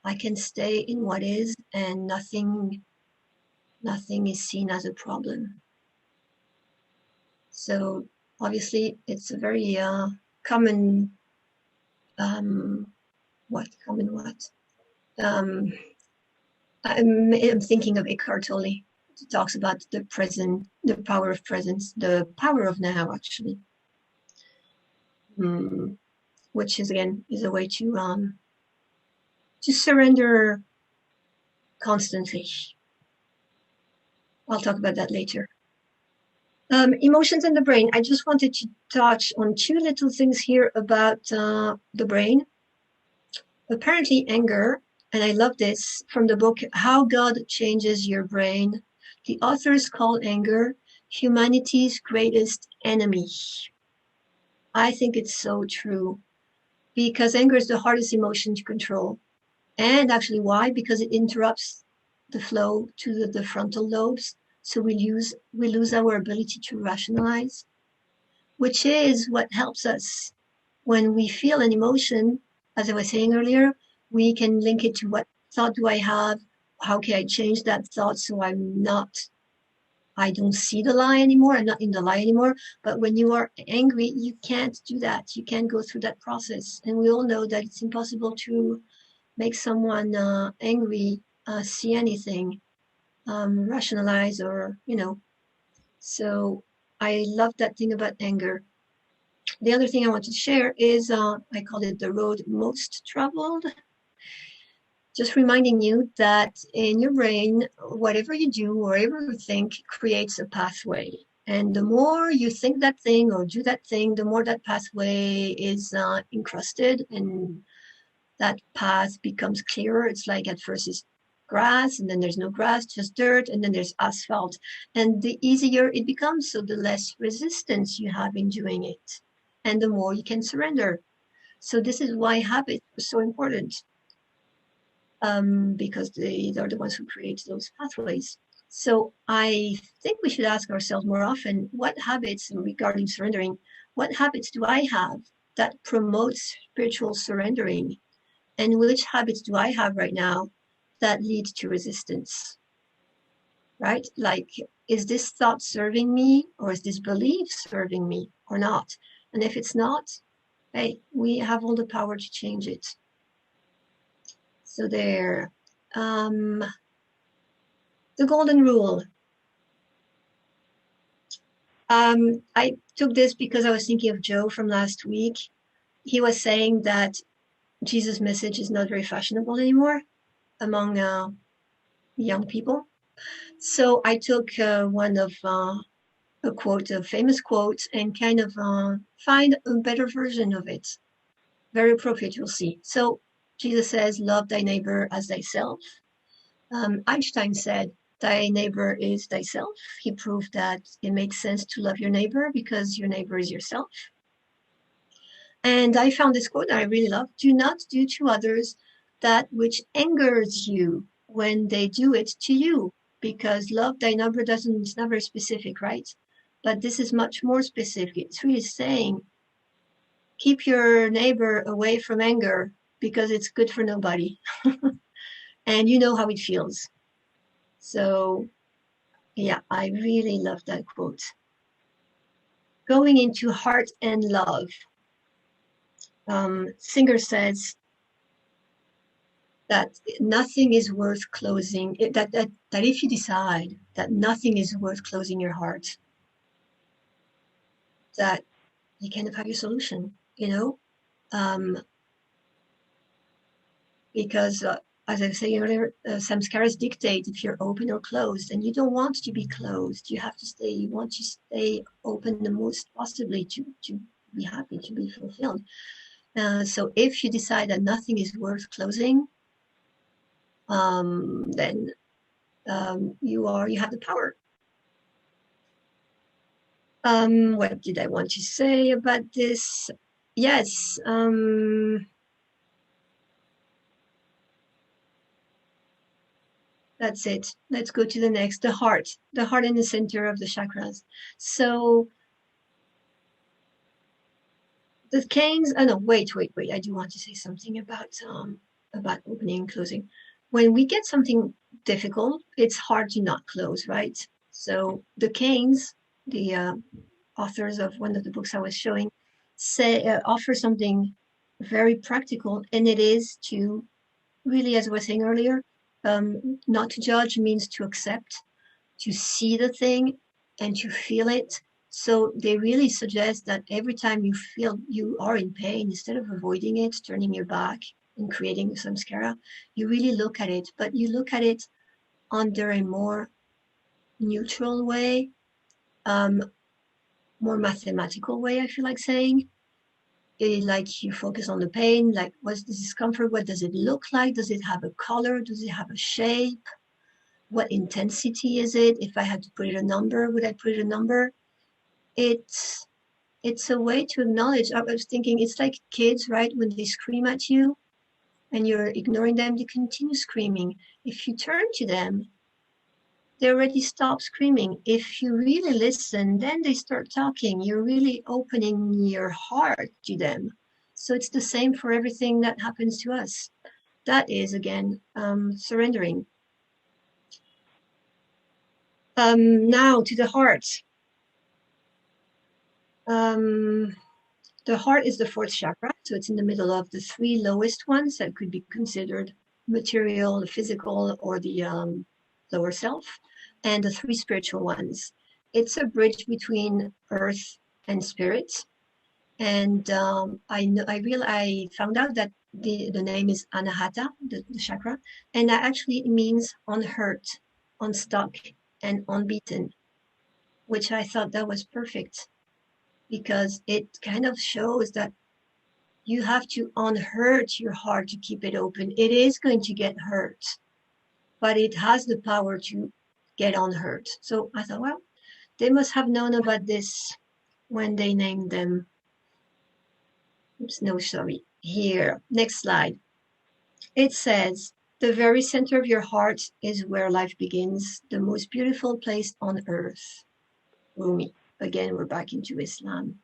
I can stay in what is, and nothing is seen as a problem. So obviously it's a very common I'm thinking of Eckhart Tolle. He talks about the present, the power of presence, the power of now, actually, which is again is a way to surrender constantly. I'll talk about that later. Emotions and the brain. I just wanted to touch on two little things here about the brain. Apparently, anger. And I love this from the book, How God Changes Your Brain. The authors call anger humanity's greatest enemy. I think it's so true because anger is the hardest emotion to control. And actually, why? Because it interrupts the flow to the frontal lobes. So we lose our ability to rationalize, which is what helps us when we feel an emotion. As I was saying earlier, we can link it to what thought do I have? How can I change that thought so I don't see the lie anymore. I'm not in the lie anymore. But when you are angry, you can't do that. You can't go through that process. And we all know that it's impossible to make someone angry see anything, rationalize or, So I love that thing about anger. The other thing I want to share is, I call it the road most traveled. Just reminding you that in your brain, whatever you do, wherever you think, creates a pathway. And the more you think that thing or do that thing, the more that pathway is encrusted and that path becomes clearer. It's like at first it's grass and then there's no grass, just dirt, and then there's asphalt. And the easier it becomes, so the less resistance you have in doing it. And the more you can surrender. So this is why habits are so important. Because they are the ones who create those pathways. So I think we should ask ourselves more often, what habits regarding surrendering, what habits do I have that promotes spiritual surrendering? And which habits do I have right now that lead to resistance? Right? Like, is this thought serving me or is this belief serving me or not? And if it's not, hey, we have all the power to change it. So there, the golden rule. I took this because I was thinking of Joe from last week. He was saying that Jesus' message is not very fashionable anymore among young people. So I took one of a famous quote, and kind of find a better version of it. Very appropriate, you'll see. So Jesus says, love thy neighbor as thyself. Einstein said, thy neighbor is thyself. He proved that it makes sense to love your neighbor because your neighbor is yourself. And I found this quote that I really love. Do not do to others that which angers you when they do it to you, because love thy neighbor it's not very specific, right? But this is much more specific. It's really saying, keep your neighbor away from anger because it's good for nobody. And you know how it feels. So yeah, I really love that quote. Going into heart and love. Singer says that nothing is worth closing, that if you decide that nothing is worth closing your heart, that you kind of have your solution. you know, because as I was saying earlier, samskaras dictate if you're open or closed, and you don't want to be closed. You have to stay. You want to stay open the most possibly to be happy, to be fulfilled. So if you decide that nothing is worth closing, then you have the power. What did I want to say about this? Yes. That's it. Let's go to the next. The heart in the center of the chakras. So the canes. Oh no, wait. I do want to say something about opening and closing. When we get something difficult, it's hard to not close, right? So the canes, the authors of one of the books I was showing, offer something very practical, and it is to really, as I was saying earlier, not to judge means to accept, to see the thing and to feel it. So they really suggest that every time you feel you are in pain, instead of avoiding it, turning your back and creating samskara, you really look at it, but you look at it under a more neutral way, more mathematical way, I feel like saying. Like you focus on the pain, like what's the discomfort, what does it look like, does it have a color, does it have a shape, what intensity is it? If I had to put it a number, would I put it a number? It's a way to acknowledge. I was thinking it's like kids, right? When they scream at you and you're ignoring them, they continue screaming. If you turn to them, they already stop screaming. If you really listen, then they start talking. You're really opening your heart to them. So it's the same for everything that happens to us. That is, again, surrendering. Now to the heart. The heart is the fourth chakra, so it's in the middle of the three lowest ones that could be considered material, the physical, or the lower self, and the three spiritual ones. It's a bridge between earth and spirit. And I found out that the name is Anahata, the chakra, and that actually means unhurt, unstuck, and unbeaten, which I thought that was perfect, because it kind of shows that you have to unhurt your heart to keep it open. It is going to get hurt, but it has the power to get unhurt. So I thought, well, they must have known about this when they named them. Oops, no, sorry. Here, next slide. It says, the very center of your heart is where life begins, the most beautiful place on earth. Rumi. Again, we're back into Islam.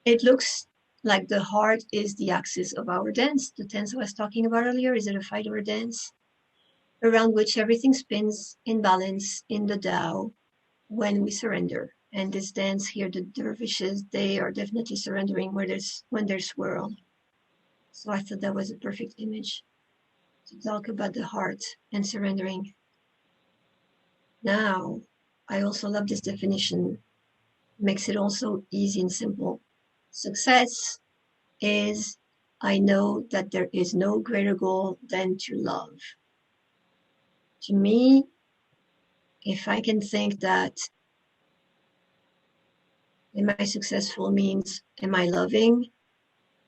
It looks like the heart is the axis of our dance. The dance I was talking about earlier, is it a fight or a dance? Around which everything spins in balance in the Tao when we surrender. And this dance here, the dervishes, they are definitely surrendering when they're swirled. So I thought that was a perfect image to talk about the heart and surrendering. Now, I also love this definition. Makes it also easy and simple. Success is, I know that there is no greater goal than to love. To me, if I can think that, am I successful means, am I loving?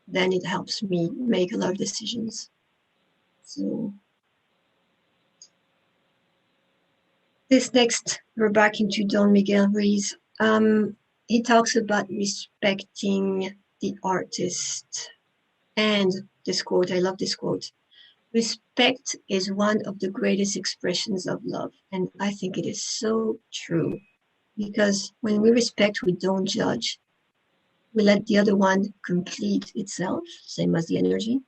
Then it helps me make a lot of decisions. So this next, we're back into Don Miguel Ruiz. He talks about respecting the artist. And this quote, I love this quote. Respect is one of the greatest expressions of love. And I think it is so true. Because when we respect, we don't judge. We let the other one complete itself, same as the energy.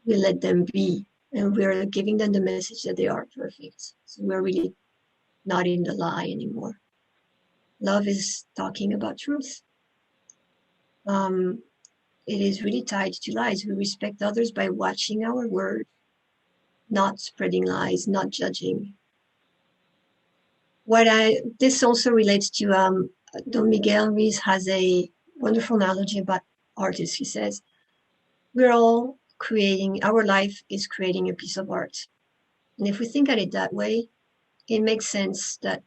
We let them be. And we're giving them the message that they are perfect. So we're really not in the lie anymore. Love is talking about truth. It is really tied to lies. We respect others by watching our word, not spreading lies, not judging. This also relates to Don Miguel Ruiz has a wonderful analogy about artists. He says, we're all creating, our life is creating a piece of art. And if we think at it that way, it makes sense that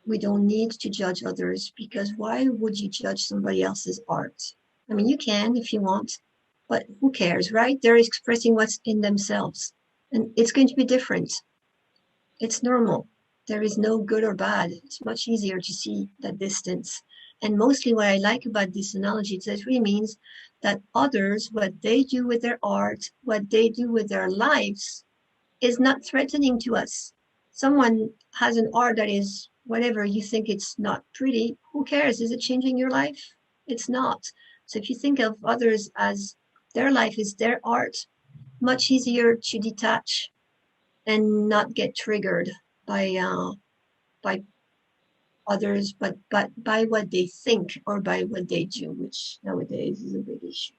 we don't need to judge others, because why would you judge somebody else's art? I mean, you can if you want, but who cares, right? They're expressing what's in themselves, and it's going to be different. It's normal. There is no good or bad. It's much easier to see that distance. And mostly what I like about this analogy is that it really means that others, what they do with their art, what they do with their lives, is not threatening to us. Someone has an art that is whatever, you think it's not pretty, who cares? Is it changing your life? It's not. So if you think of others as their life is their art, much easier to detach and not get triggered by others, but by what they think or by what they do, which nowadays is a big issue.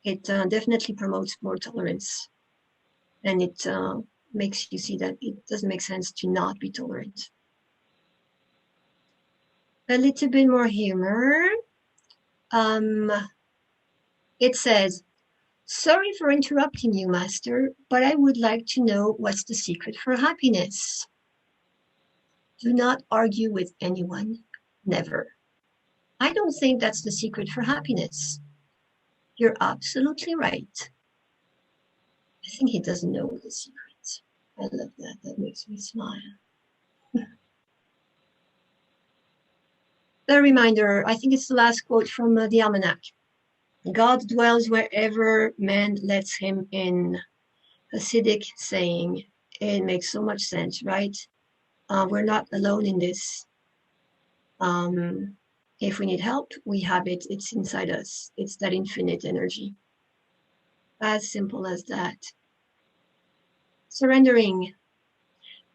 It definitely promotes more tolerance, and it makes you see that it doesn't make sense to not be tolerant. A little bit more humor. It says, sorry for interrupting you, Master, but I would like to know what's the secret for happiness. Do not argue with anyone, never. I don't think that's the secret for happiness. You're absolutely right. I think he doesn't know the secret. I love that. That makes me smile. A reminder, I think it's the last quote from the Almanac. God dwells wherever man lets him in. Hasidic saying. It makes so much sense, right? We're not alone in this. If we need help, we have it. It's inside us. It's that infinite energy. As simple as that. Surrendering.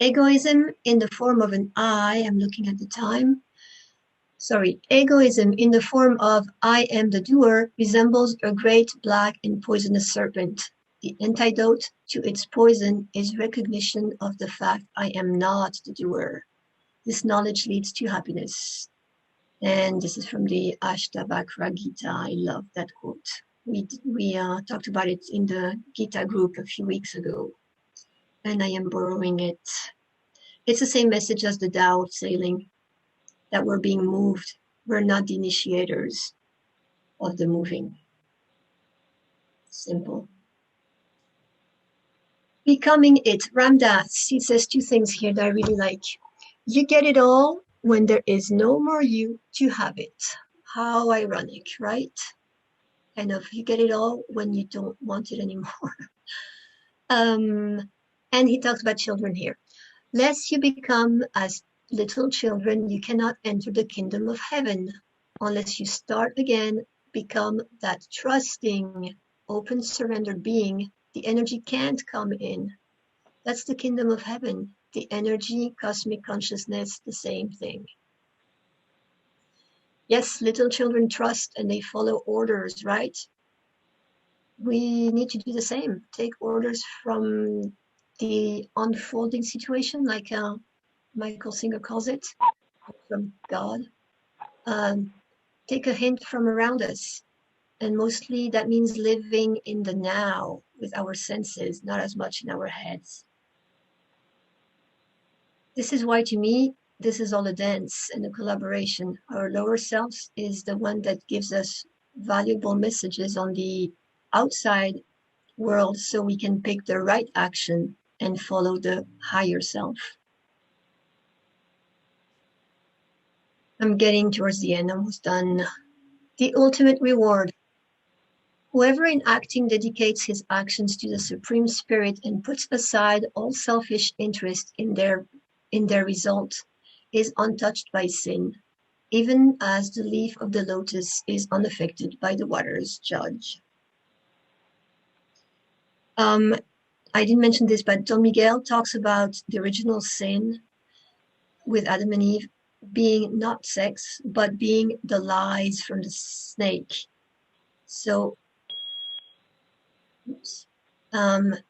Egoism in the form of an I, I'm looking at the time. Sorry, egoism in the form of I am the doer resembles a great black and poisonous serpent. The antidote to its poison is recognition of the fact I am not the doer. This knowledge leads to happiness. And this is from the Ashtavakra Gita. I love that quote. We talked about it in the Gita group a few weeks ago, and I am borrowing it. It's the same message as the Tao of Sailing, that we're being moved. We're not the initiators of the moving. Simple. Becoming it. Ramdas, he says two things here that I really like. You get it all when there is no more you to have it. How ironic, right? Kind of, you get it all when you don't want it anymore. And he talks about children here. Lest you become as little children, you cannot enter the kingdom of heaven. Unless you start again, become that trusting, open, surrendered being, the energy can't come in. That's the kingdom of heaven. The energy, cosmic consciousness, the same thing. Yes, little children trust and they follow orders, right? We need to do the same. Take orders from the unfolding situation, like Michael Singer calls it, from God. Take a hint from around us. And mostly that means living in the now with our senses, not as much in our heads. This is why, to me, this is all a dance and a collaboration. Our lower selves is the one that gives us valuable messages on the outside world so we can pick the right action and follow the higher self. I'm getting towards the end, almost done. The ultimate reward. Whoever in acting dedicates his actions to the Supreme Spirit and puts aside all selfish interest in their result is untouched by sin, even as the leaf of the lotus is unaffected by the water's judge. I didn't mention this, but Don Miguel talks about the original sin with Adam and Eve being not sex, but being the lies from the snake. So, and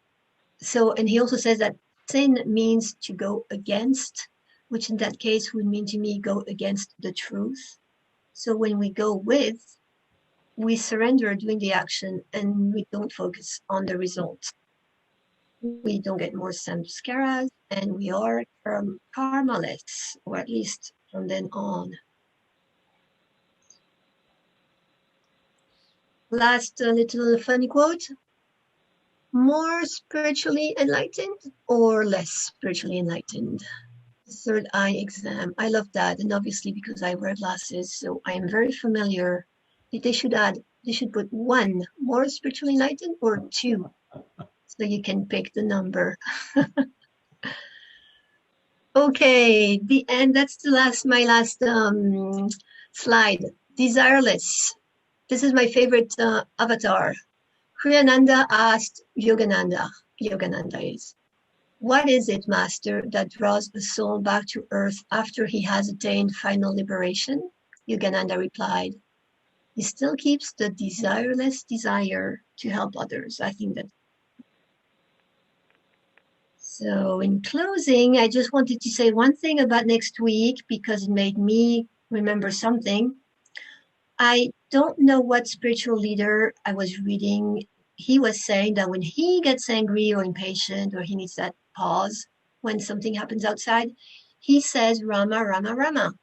he also says that sin means to go against, which in that case would mean to me go against the truth. So when we go with, we surrender doing the action and we don't focus on the result. We don't get more samskaras and we are karmaless, or at least from then on. Last little funny quote. More spiritually enlightened or less spiritually enlightened? Third eye exam. I love that. And obviously because I wear glasses, so I am very familiar. They should put 1, more spiritually enlightened, or 2. So you can pick the number. Okay, the end. That's my last slide. Desireless. This is my favorite avatar. Kriyananda asked Yogananda. Yogananda is, what is it, Master, that draws the soul back to earth after he has attained final liberation? Yogananda replied, he still keeps the desireless desire to help others. I think that. So in closing, I just wanted to say one thing about next week because it made me remember something. I don't know what spiritual leader I was reading. He was saying that when he gets angry or impatient or he needs that pause when something happens outside, he says Rama, Rama, Rama.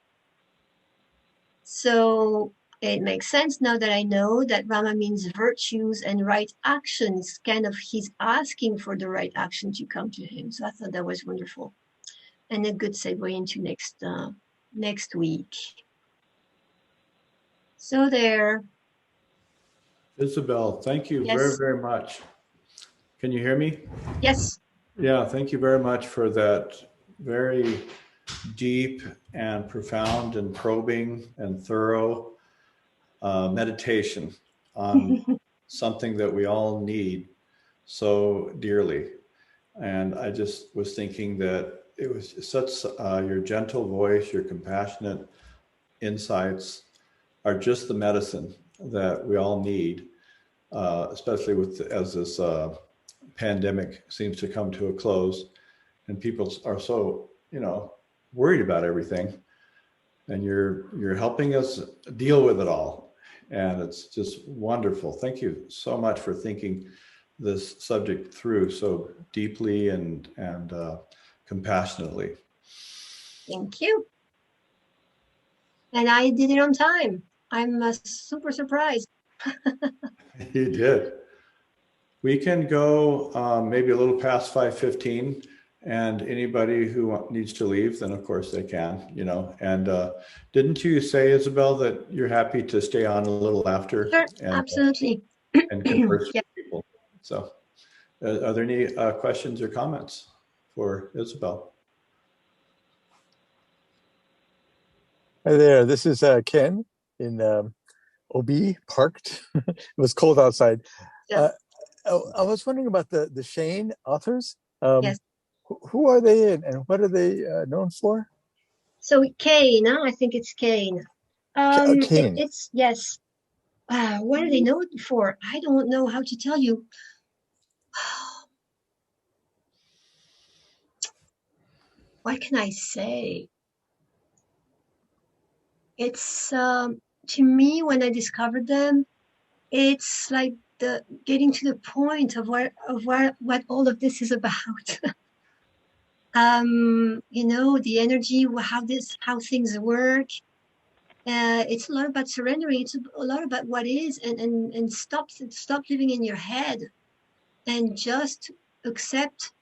So it makes sense now that I know that Rama means virtues and right actions. Kind of he's asking for the right action to come to him. So I thought that was wonderful and a good segue into next week. So there. Isabel, thank you very, very much. Can you hear me? Yes. Yeah, thank you very much for that very deep and profound and probing and thorough meditation on something that we all need so dearly. And I just was thinking that it was such your gentle voice, your compassionate insights are just the medicine that we all need, especially as this pandemic seems to come to a close and people are so, worried about everything. And you're helping us deal with it all. And it's just wonderful. Thank you so much for thinking this subject through so deeply and compassionately. Thank you. And I did it on time. I'm super surprised. You did. We can go maybe a little past 5:15, and anybody who needs to leave, then of course they can, And didn't you say, Isabel, that you're happy to stay on a little after? Sure, and, absolutely. And converse Yeah. with people. So are there any questions or comments for Isabel? Hi there, this is Ken in OB, parked. It was cold outside. Yes. I was wondering about the Shane authors. Yes. Who are they and what are they known for? So Kane, I think it's Kane. Kane. It's yes. What are they known for? I don't know how to tell you. What can I say? It's to me, when I discovered them, it's like the getting to the point of what all of this is about. The energy, how things work. It's a lot about surrendering. It's a lot about what is, and stop living in your head, and just accept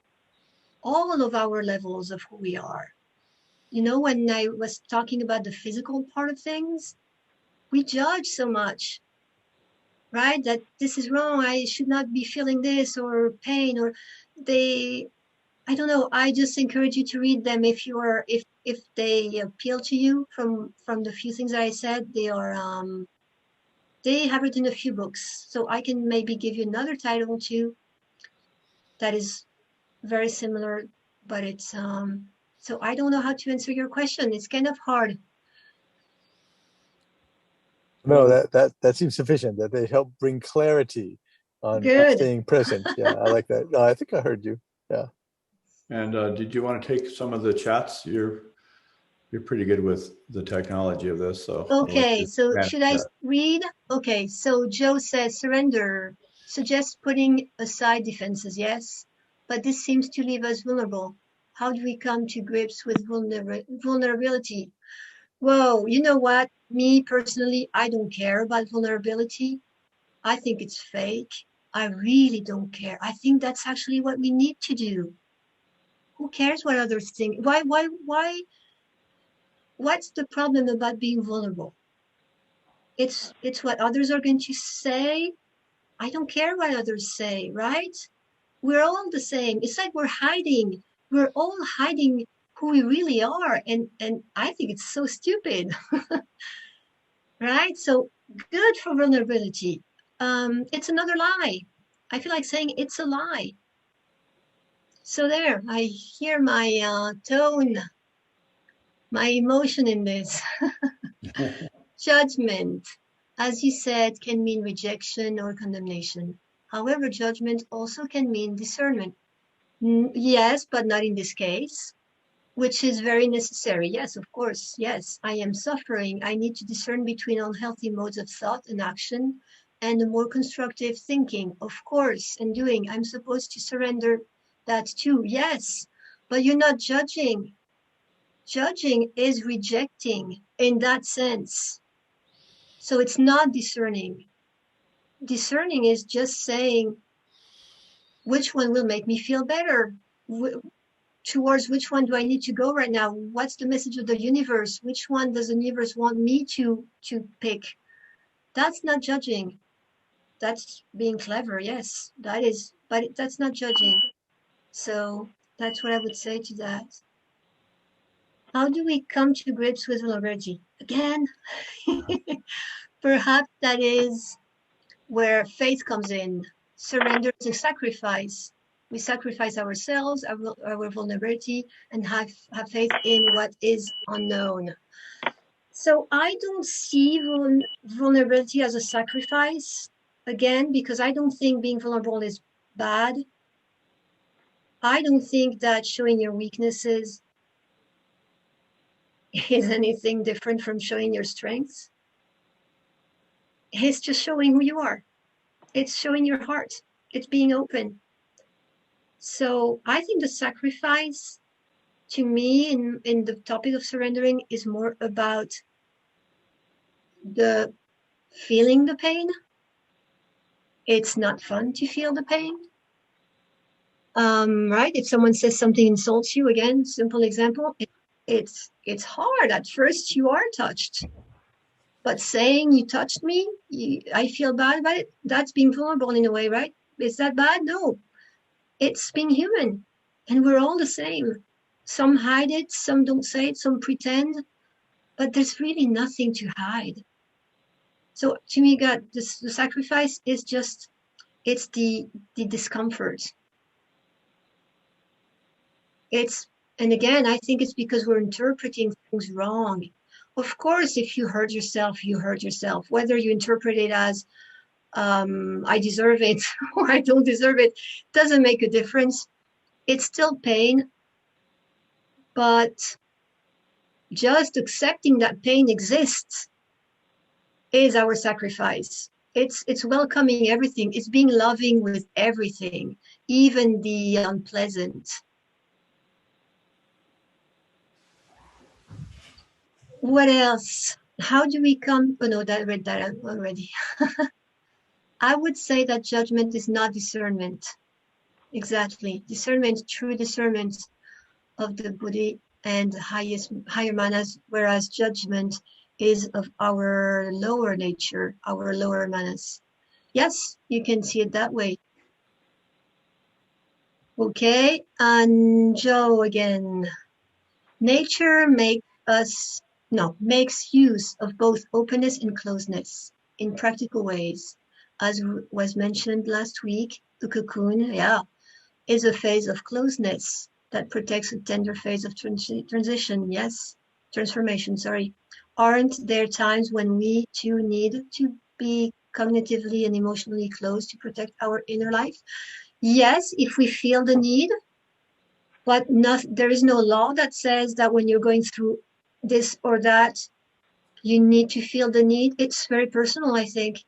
all of our levels of who we are. When I was talking about the physical part of things, we judge so much, right? That this is wrong. I should not be feeling this or pain, or I don't know. I just encourage you to read them if they appeal to you from the few things that I said. They have written a few books, so I can maybe give you another title too that is very similar, but it's so I don't know how to answer your question. It's kind of hard. No, that seems sufficient, that they help bring clarity on staying present. Yeah, I like that. No, I think I heard you. Yeah. And did you want to take some of the chats? you're pretty good with the technology of this. So I'll let Okay, you so manage should I that. read? Okay, so Joe says surrender suggests putting aside defenses, yes, but this seems to leave us vulnerable. How do we come to grips with vulnerability? Whoa, you know what? Me personally, I don't care about vulnerability. I think it's fake. I really don't care. I think that's actually what we need to do. Who cares what others think? What's the problem about being vulnerable? It's what others are going to say. I don't care what others say, right? We're all the same. It's like we're hiding. We're all hiding who we really are. And I think it's so stupid. Right? So good for vulnerability. It's another lie. I feel like saying it's a lie. So there, I hear my tone, my emotion in this. Judgment, as you said, can mean rejection or condemnation. However, judgment also can mean discernment. Yes, but not in this case, which is very necessary. Yes, of course. Yes, I am suffering. I need to discern between unhealthy modes of thought and action and a more constructive thinking, of course, and doing. I'm supposed to surrender that too. Yes, but you're not judging. Judging is rejecting in that sense. So it's not discerning. Discerning is just saying, which one will make me feel better? Towards which one do I need to go right now? What's the message of the universe? Which one does the universe want me to pick? That's not judging. That's being clever, yes, that is, but that's not judging. So that's what I would say to that. How do we come to grips with vulnerability? Again, perhaps that is where faith comes in. Surrender is a sacrifice. We sacrifice ourselves, our vulnerability, and have faith in what is unknown. So I don't see vulnerability as a sacrifice, again, because I don't think being vulnerable is bad. I don't think that showing your weaknesses is anything different from showing your strengths. It's just showing who you are. It's showing your heart. It's being open. So I think the sacrifice, to me, in the topic of surrendering, is more about the feeling the pain. It's not fun to feel the pain. Right? If someone says something insults you, again, simple example, it's hard. At first you are touched. But saying you touched me, I feel bad about it, that's being vulnerable in a way, right? Is that bad? No. It's being human. And we're all the same. Some hide it, some don't say it, some pretend. But there's really nothing to hide. So to me, God, the sacrifice is just, it's the discomfort. And again, I think it's because we're interpreting things wrong. Of course, if you hurt yourself, you hurt yourself. Whether you interpret it as I deserve it or I don't deserve it, doesn't make a difference. It's still pain, but just accepting that pain exists is our sacrifice. It's welcoming everything. It's being loving with everything, even the unpleasant. What else? How do we come? Oh no, I read that already. I would say that judgment is not discernment. Exactly. Discernment, true discernment of the Buddha and higher manas, whereas judgment is of our lower nature, our lower manas. Yes, you can see it that way. Okay, and Joe again. Nature makes use of both openness and closeness in practical ways. As was mentioned last week, the cocoon, is a phase of closeness that protects a tender phase of transformation, sorry. Aren't there times when we too need to be cognitively and emotionally close to protect our inner life? Yes, if we feel the need, but there is no law that says that when you're going through this or that. You need to feel the need. It's very personal, I think.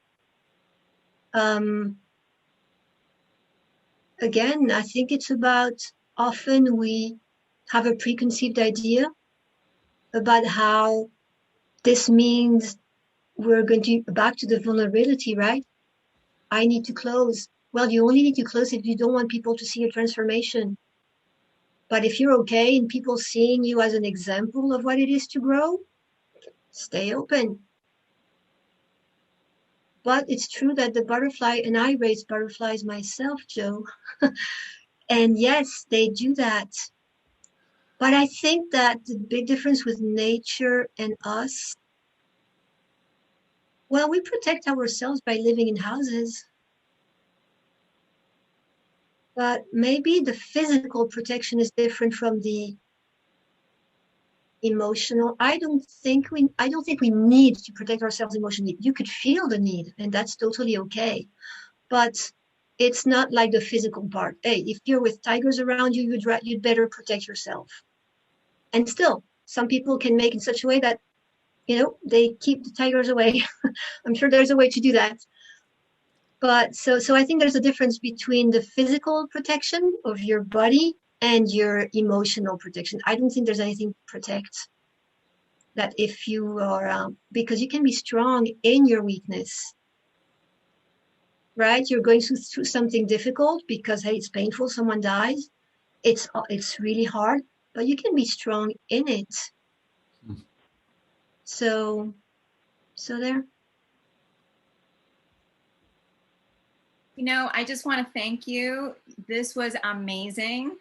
Again, I think it's about, often we have a preconceived idea about how this means we're going to, back to the vulnerability, right? I need to close. Well, you only need to close if you don't want people to see your transformation. But if you're okay in people seeing you as an example of what it is to grow, stay open. But it's true that the butterfly, and I raise butterflies myself, Joe, and yes, they do that. But I think that the big difference with nature and us, well, we protect ourselves by living in houses. But maybe the physical protection is different from the emotional. I don't think we need to protect ourselves emotionally. You could feel the need, and that's totally okay. But it's not like the physical part. Hey, if you're with tigers around you, you'd better protect yourself. And still, some people can make in such a way that, you know, they keep the tigers away. I'm sure there's a way to do that. But so I think there's a difference between the physical protection of your body and your emotional protection. I don't think there's anything to protect. That if you are, because you can be strong in your weakness, right? You're going through something difficult because, hey, it's painful, someone dies. It's really hard, but you can be strong in it. So there. You know, I just want to thank you. This was amazing.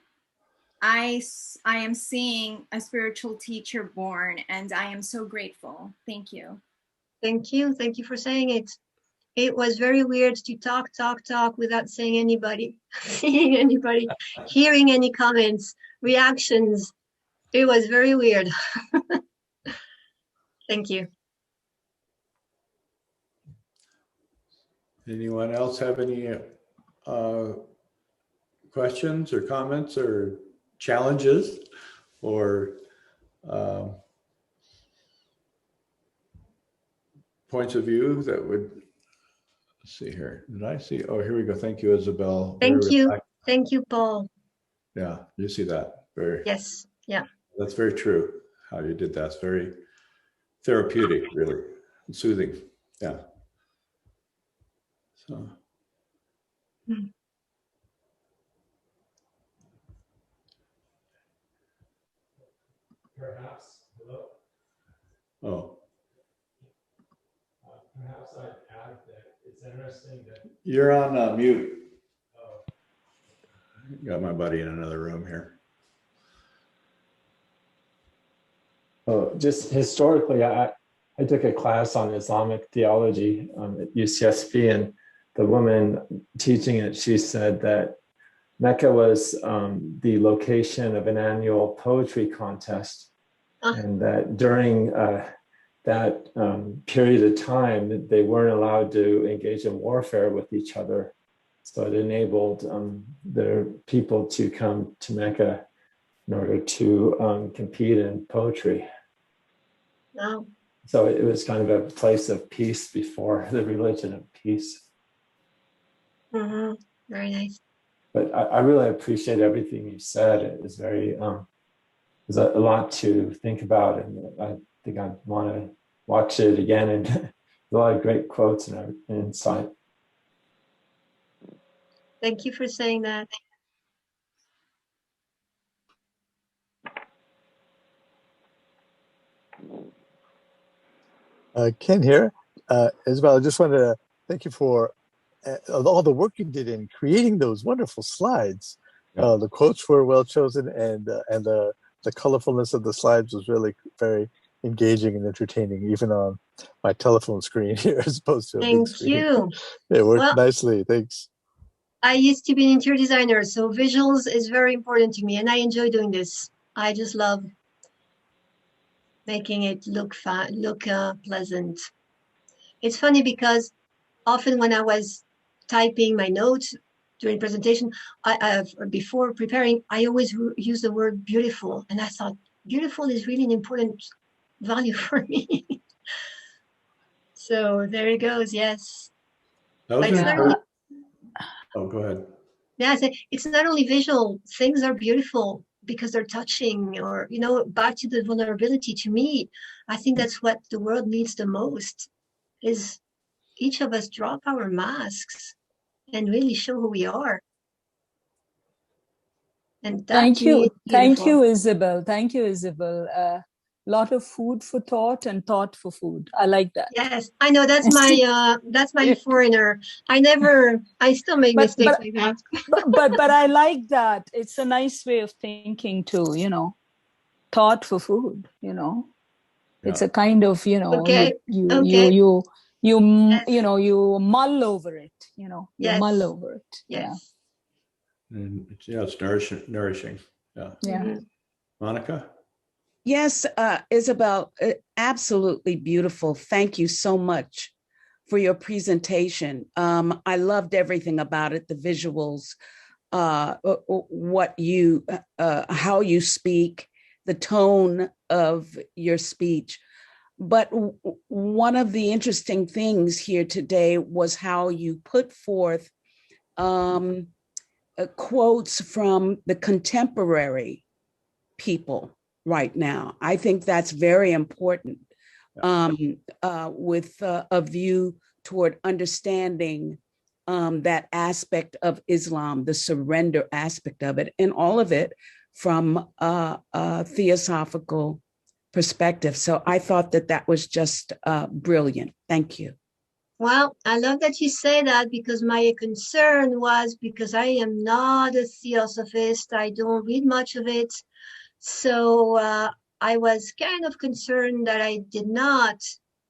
I am seeing a spiritual teacher born, and I am so grateful. Thank you. Thank you. Thank you for saying it. It was very weird to talk without saying anybody, seeing anybody, hearing any comments, reactions. It was very weird. Thank you. Anyone else have any questions or comments or challenges or points of view that would, let's see here. Did I see? Oh, here we go. Thank you, Isabel. Thank you. Thank you, Paul. Yeah, you see that? Very. Yes. Yeah. That's very true. How you did that. It's very therapeutic, really, and soothing. Yeah. So. Perhaps, hello? Oh. Perhaps I'd add that it's interesting that... You're on mute. Oh. Got my buddy in another room here. Oh, just historically, I took a class on Islamic theology at UCSB, and the woman teaching it, she said that Mecca was the location of an annual poetry contest, and that during that period of time, they weren't allowed to engage in warfare with each other. So it enabled their people to come to Mecca in order to compete in poetry. Wow. So it was kind of a place of peace before the religion of peace. Mm-hmm. Very nice. But I really appreciate everything you said. It was very, there's a lot to think about, and I think I want to watch it again, and a lot of great quotes and insight. Thank you for saying that. Ken here. Isabel, I just wanted to thank you for all the work you did in creating those wonderful slides. Yeah. The quotes were well chosen, and the colorfulness of the slides was really very engaging and entertaining, even on my telephone screen here as opposed to a big screen. Thank you. It worked nicely. Thanks. I used to be an interior designer, so visuals is very important to me, and I enjoy doing this. I just love making it look pleasant. It's funny because often when I was typing my notes during presentation, before preparing, I always use the word beautiful, and I thought beautiful is really an important value for me. So there it goes. Yes. That was But it's an not only, Oh, go ahead. yeah, it's not only visual. Things are beautiful because they're touching, or, you know, back to the vulnerability. To me, I think that's what the world needs the most, is each of us drop our masks and really show who we are. And that Thank to me is you. Thank beautiful. you, Isabel. Thank you, Isabel. Lot of food for thought and thought for food. I like that. Yes, I know that's my foreigner. I still make But mistakes like that. but I like that. It's a nice way of thinking too, you know. Thought for food, you know. It's Yeah. a kind of, you know, Okay. you Yes. you know, you mull over it, you know. You Yes. mull over it. Yes. And it's nourishing. Yeah. Yeah. Mhm. Monica? Yes, Isabel, absolutely beautiful. Thank you so much for your presentation. I loved everything about it, the visuals, what you, how you speak, the tone of your speech. But one of the interesting things here today was how you put forth quotes from the contemporary people right now. I think that's very important with a view toward understanding that aspect of Islam, the surrender aspect of it, and all of it from a theosophical perspective. So I thought that that was just brilliant. Thank you. Well, I love that you say that, because my concern was, because I am not a theosophist, I don't read much of it. So I was kind of concerned that I did not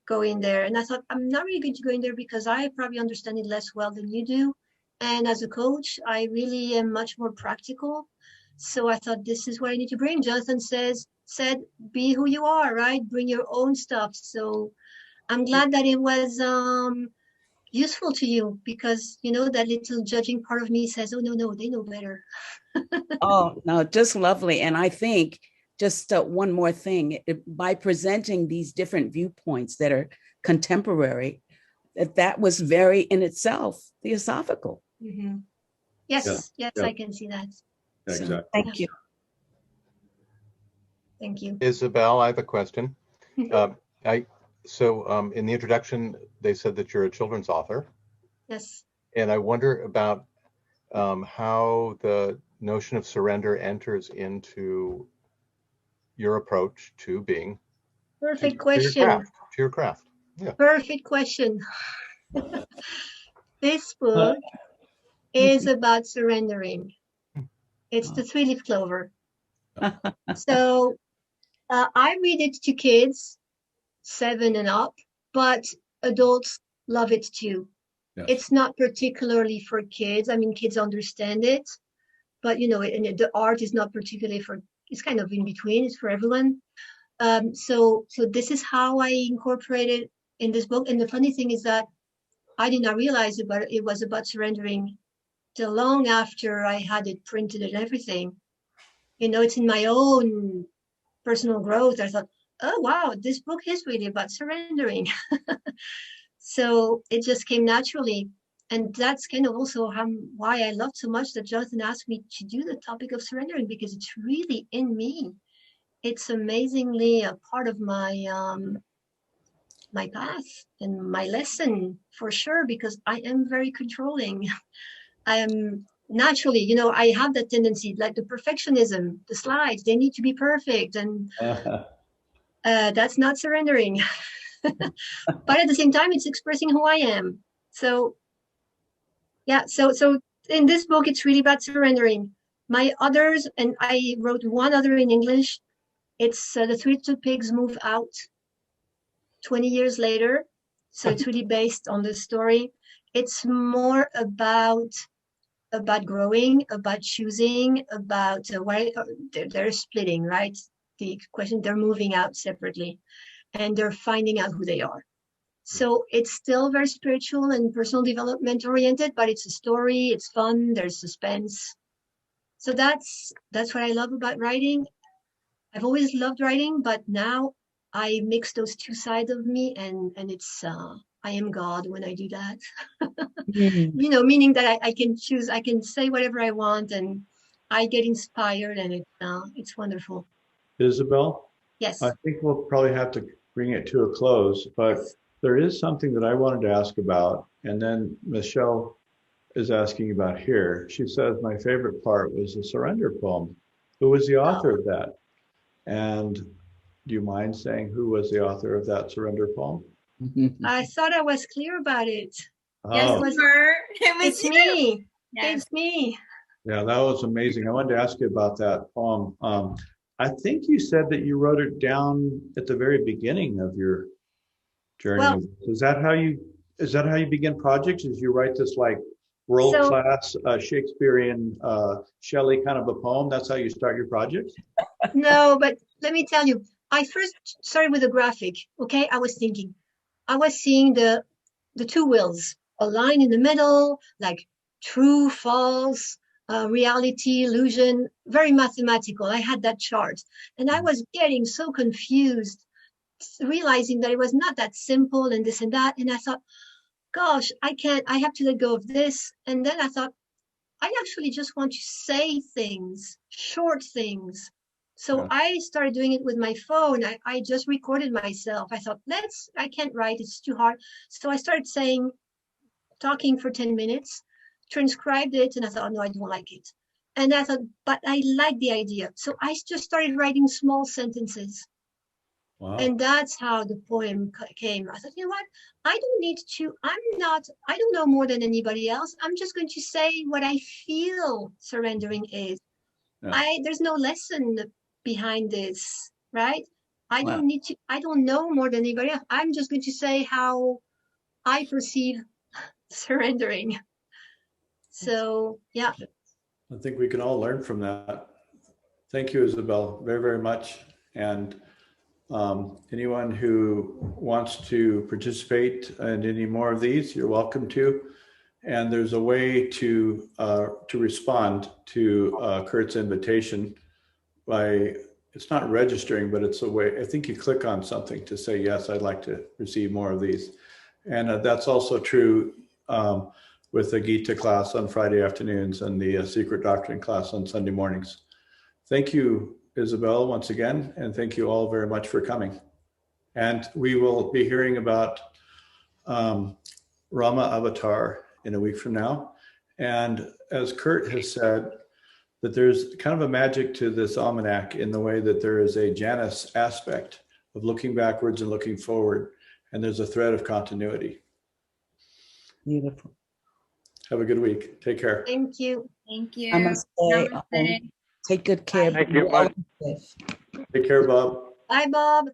go in there. And I thought, I'm not really going to go in there because I probably understand it less well than you do. And as a coach, I really am much more practical. So I thought, this is what I need to bring. Jonathan said, be who you are, right? Bring your own stuff. So I'm glad that it was useful to you, because, you know, that little judging part of me says, oh, no, they know better. Oh, no, just lovely. And I think just one more thing, by presenting these different viewpoints that are contemporary, that was very in itself theosophical. Mm-hmm. Yes, Yeah. I can see that. Yeah, So, exactly. thank you. Thank you. Isabel, I have a question. Mhm. In the introduction, they said that you're a children's author, Yes. and I wonder about how the notion of surrender enters into your approach to being Perfect to question. your craft. Yeah. Perfect question. This book is about surrendering. It's the three-leaf clover. So I read it to kids 7 and up, but adults love it too. Yes. It's not particularly for kids. I mean, kids understand it, but you know, and the art is not particularly for, it's kind of in between, it's for everyone. So this is how I incorporated in this book. And the funny thing is that I did not realize it, but it was about surrendering till long after I had it printed and everything. You know, it's in my own personal growth. I thought, oh, wow, this book is really about surrendering. So it just came naturally. And that's kind of also why I loved so much that Jonathan asked me to do the topic of surrendering, because it's really in me. It's amazingly a part of my my path and my lesson, for sure, because I am very controlling. I am naturally, you know, I have that tendency, like the perfectionism, the slides, they need to be perfect. And that's not surrendering. But at the same time, it's expressing who I am. So yeah, so in this book, it's really about surrendering. My others, and I wrote one other in English. It's The Three Little Pigs Move Out 20 years later. So it's really based on the story. It's more about growing, about choosing, about why they're splitting, right? The question, they're moving out separately and they're finding out who they are. So it's still very spiritual and personal development oriented, but it's a story, it's fun, there's suspense. So that's what I love about writing. I've always loved writing, but now I mix those two sides of me, and it's I am God when I do that. You know, meaning that I can choose, I can say whatever I want, and I get inspired, and it's wonderful. Isabel, Yes. I think we'll probably have to bring it to a close, but there is something that I wanted to ask about, and then Michelle is asking about here. She says, my favorite part was the surrender poem. Who was the author of that? And do you mind saying who was the author of that surrender poem? I thought I was clear about it. Yes, Oh, It's me. Yes. It's me. yeah, that was amazing. I wanted to ask you about that poem. I think you said that you wrote it down at the very beginning of your journey. Well, Is that how you begin projects? Is you write this like world-class Shakespearean Shelley kind of a poem? That's how you start your projects? no, but let me tell you, I first started with a graphic. Okay, I was seeing the two wheels, a line in the middle, like true, false, reality, illusion, very mathematical. I had that chart, and I was getting so confused, realizing that it was not that simple and this and that. And I thought, gosh, I have to let go of this. And then I thought, I actually just want to say things, short things. So Yeah. I started doing it with my phone. I just recorded myself. I thought, I can't write, it's too hard. So I started talking for 10 minutes, transcribed it, and I thought, oh, no, I don't like it. And I thought, but I like the idea. So I just started writing small sentences. Wow. And that's how the poem came. I thought, you know what? I don't know more than anybody else. I'm just going to say what I feel surrendering is. Yeah. There's no lesson behind this, right? I don't know more than anybody else. I'm just going to say how I perceive surrendering. So, yeah. I think we can all learn from that. Thank you, Isabel, very, very much. And anyone who wants to participate in any more of these, you're welcome to. And there's a way to respond to Kurt's invitation by, it's not registering, but it's a way, I think you click on something to say, yes, I'd like to receive more of these. And that's also true with the Gita class on Friday afternoons and the Secret Doctrine class on Sunday mornings. Thank you, Isabel, once again, and thank you all very much for coming. And we will be hearing about Rama Avatar in a week from now. And as Kurt has said, that there's kind of a magic to this almanac in the way that there is a Janus aspect of looking backwards and looking forward, and there's a thread of continuity. Beautiful. Have a good week. Take care. Thank you. Thank you. Namaste. Take good care. Thank you. Bye. Take care, Bob. Bye, Bob.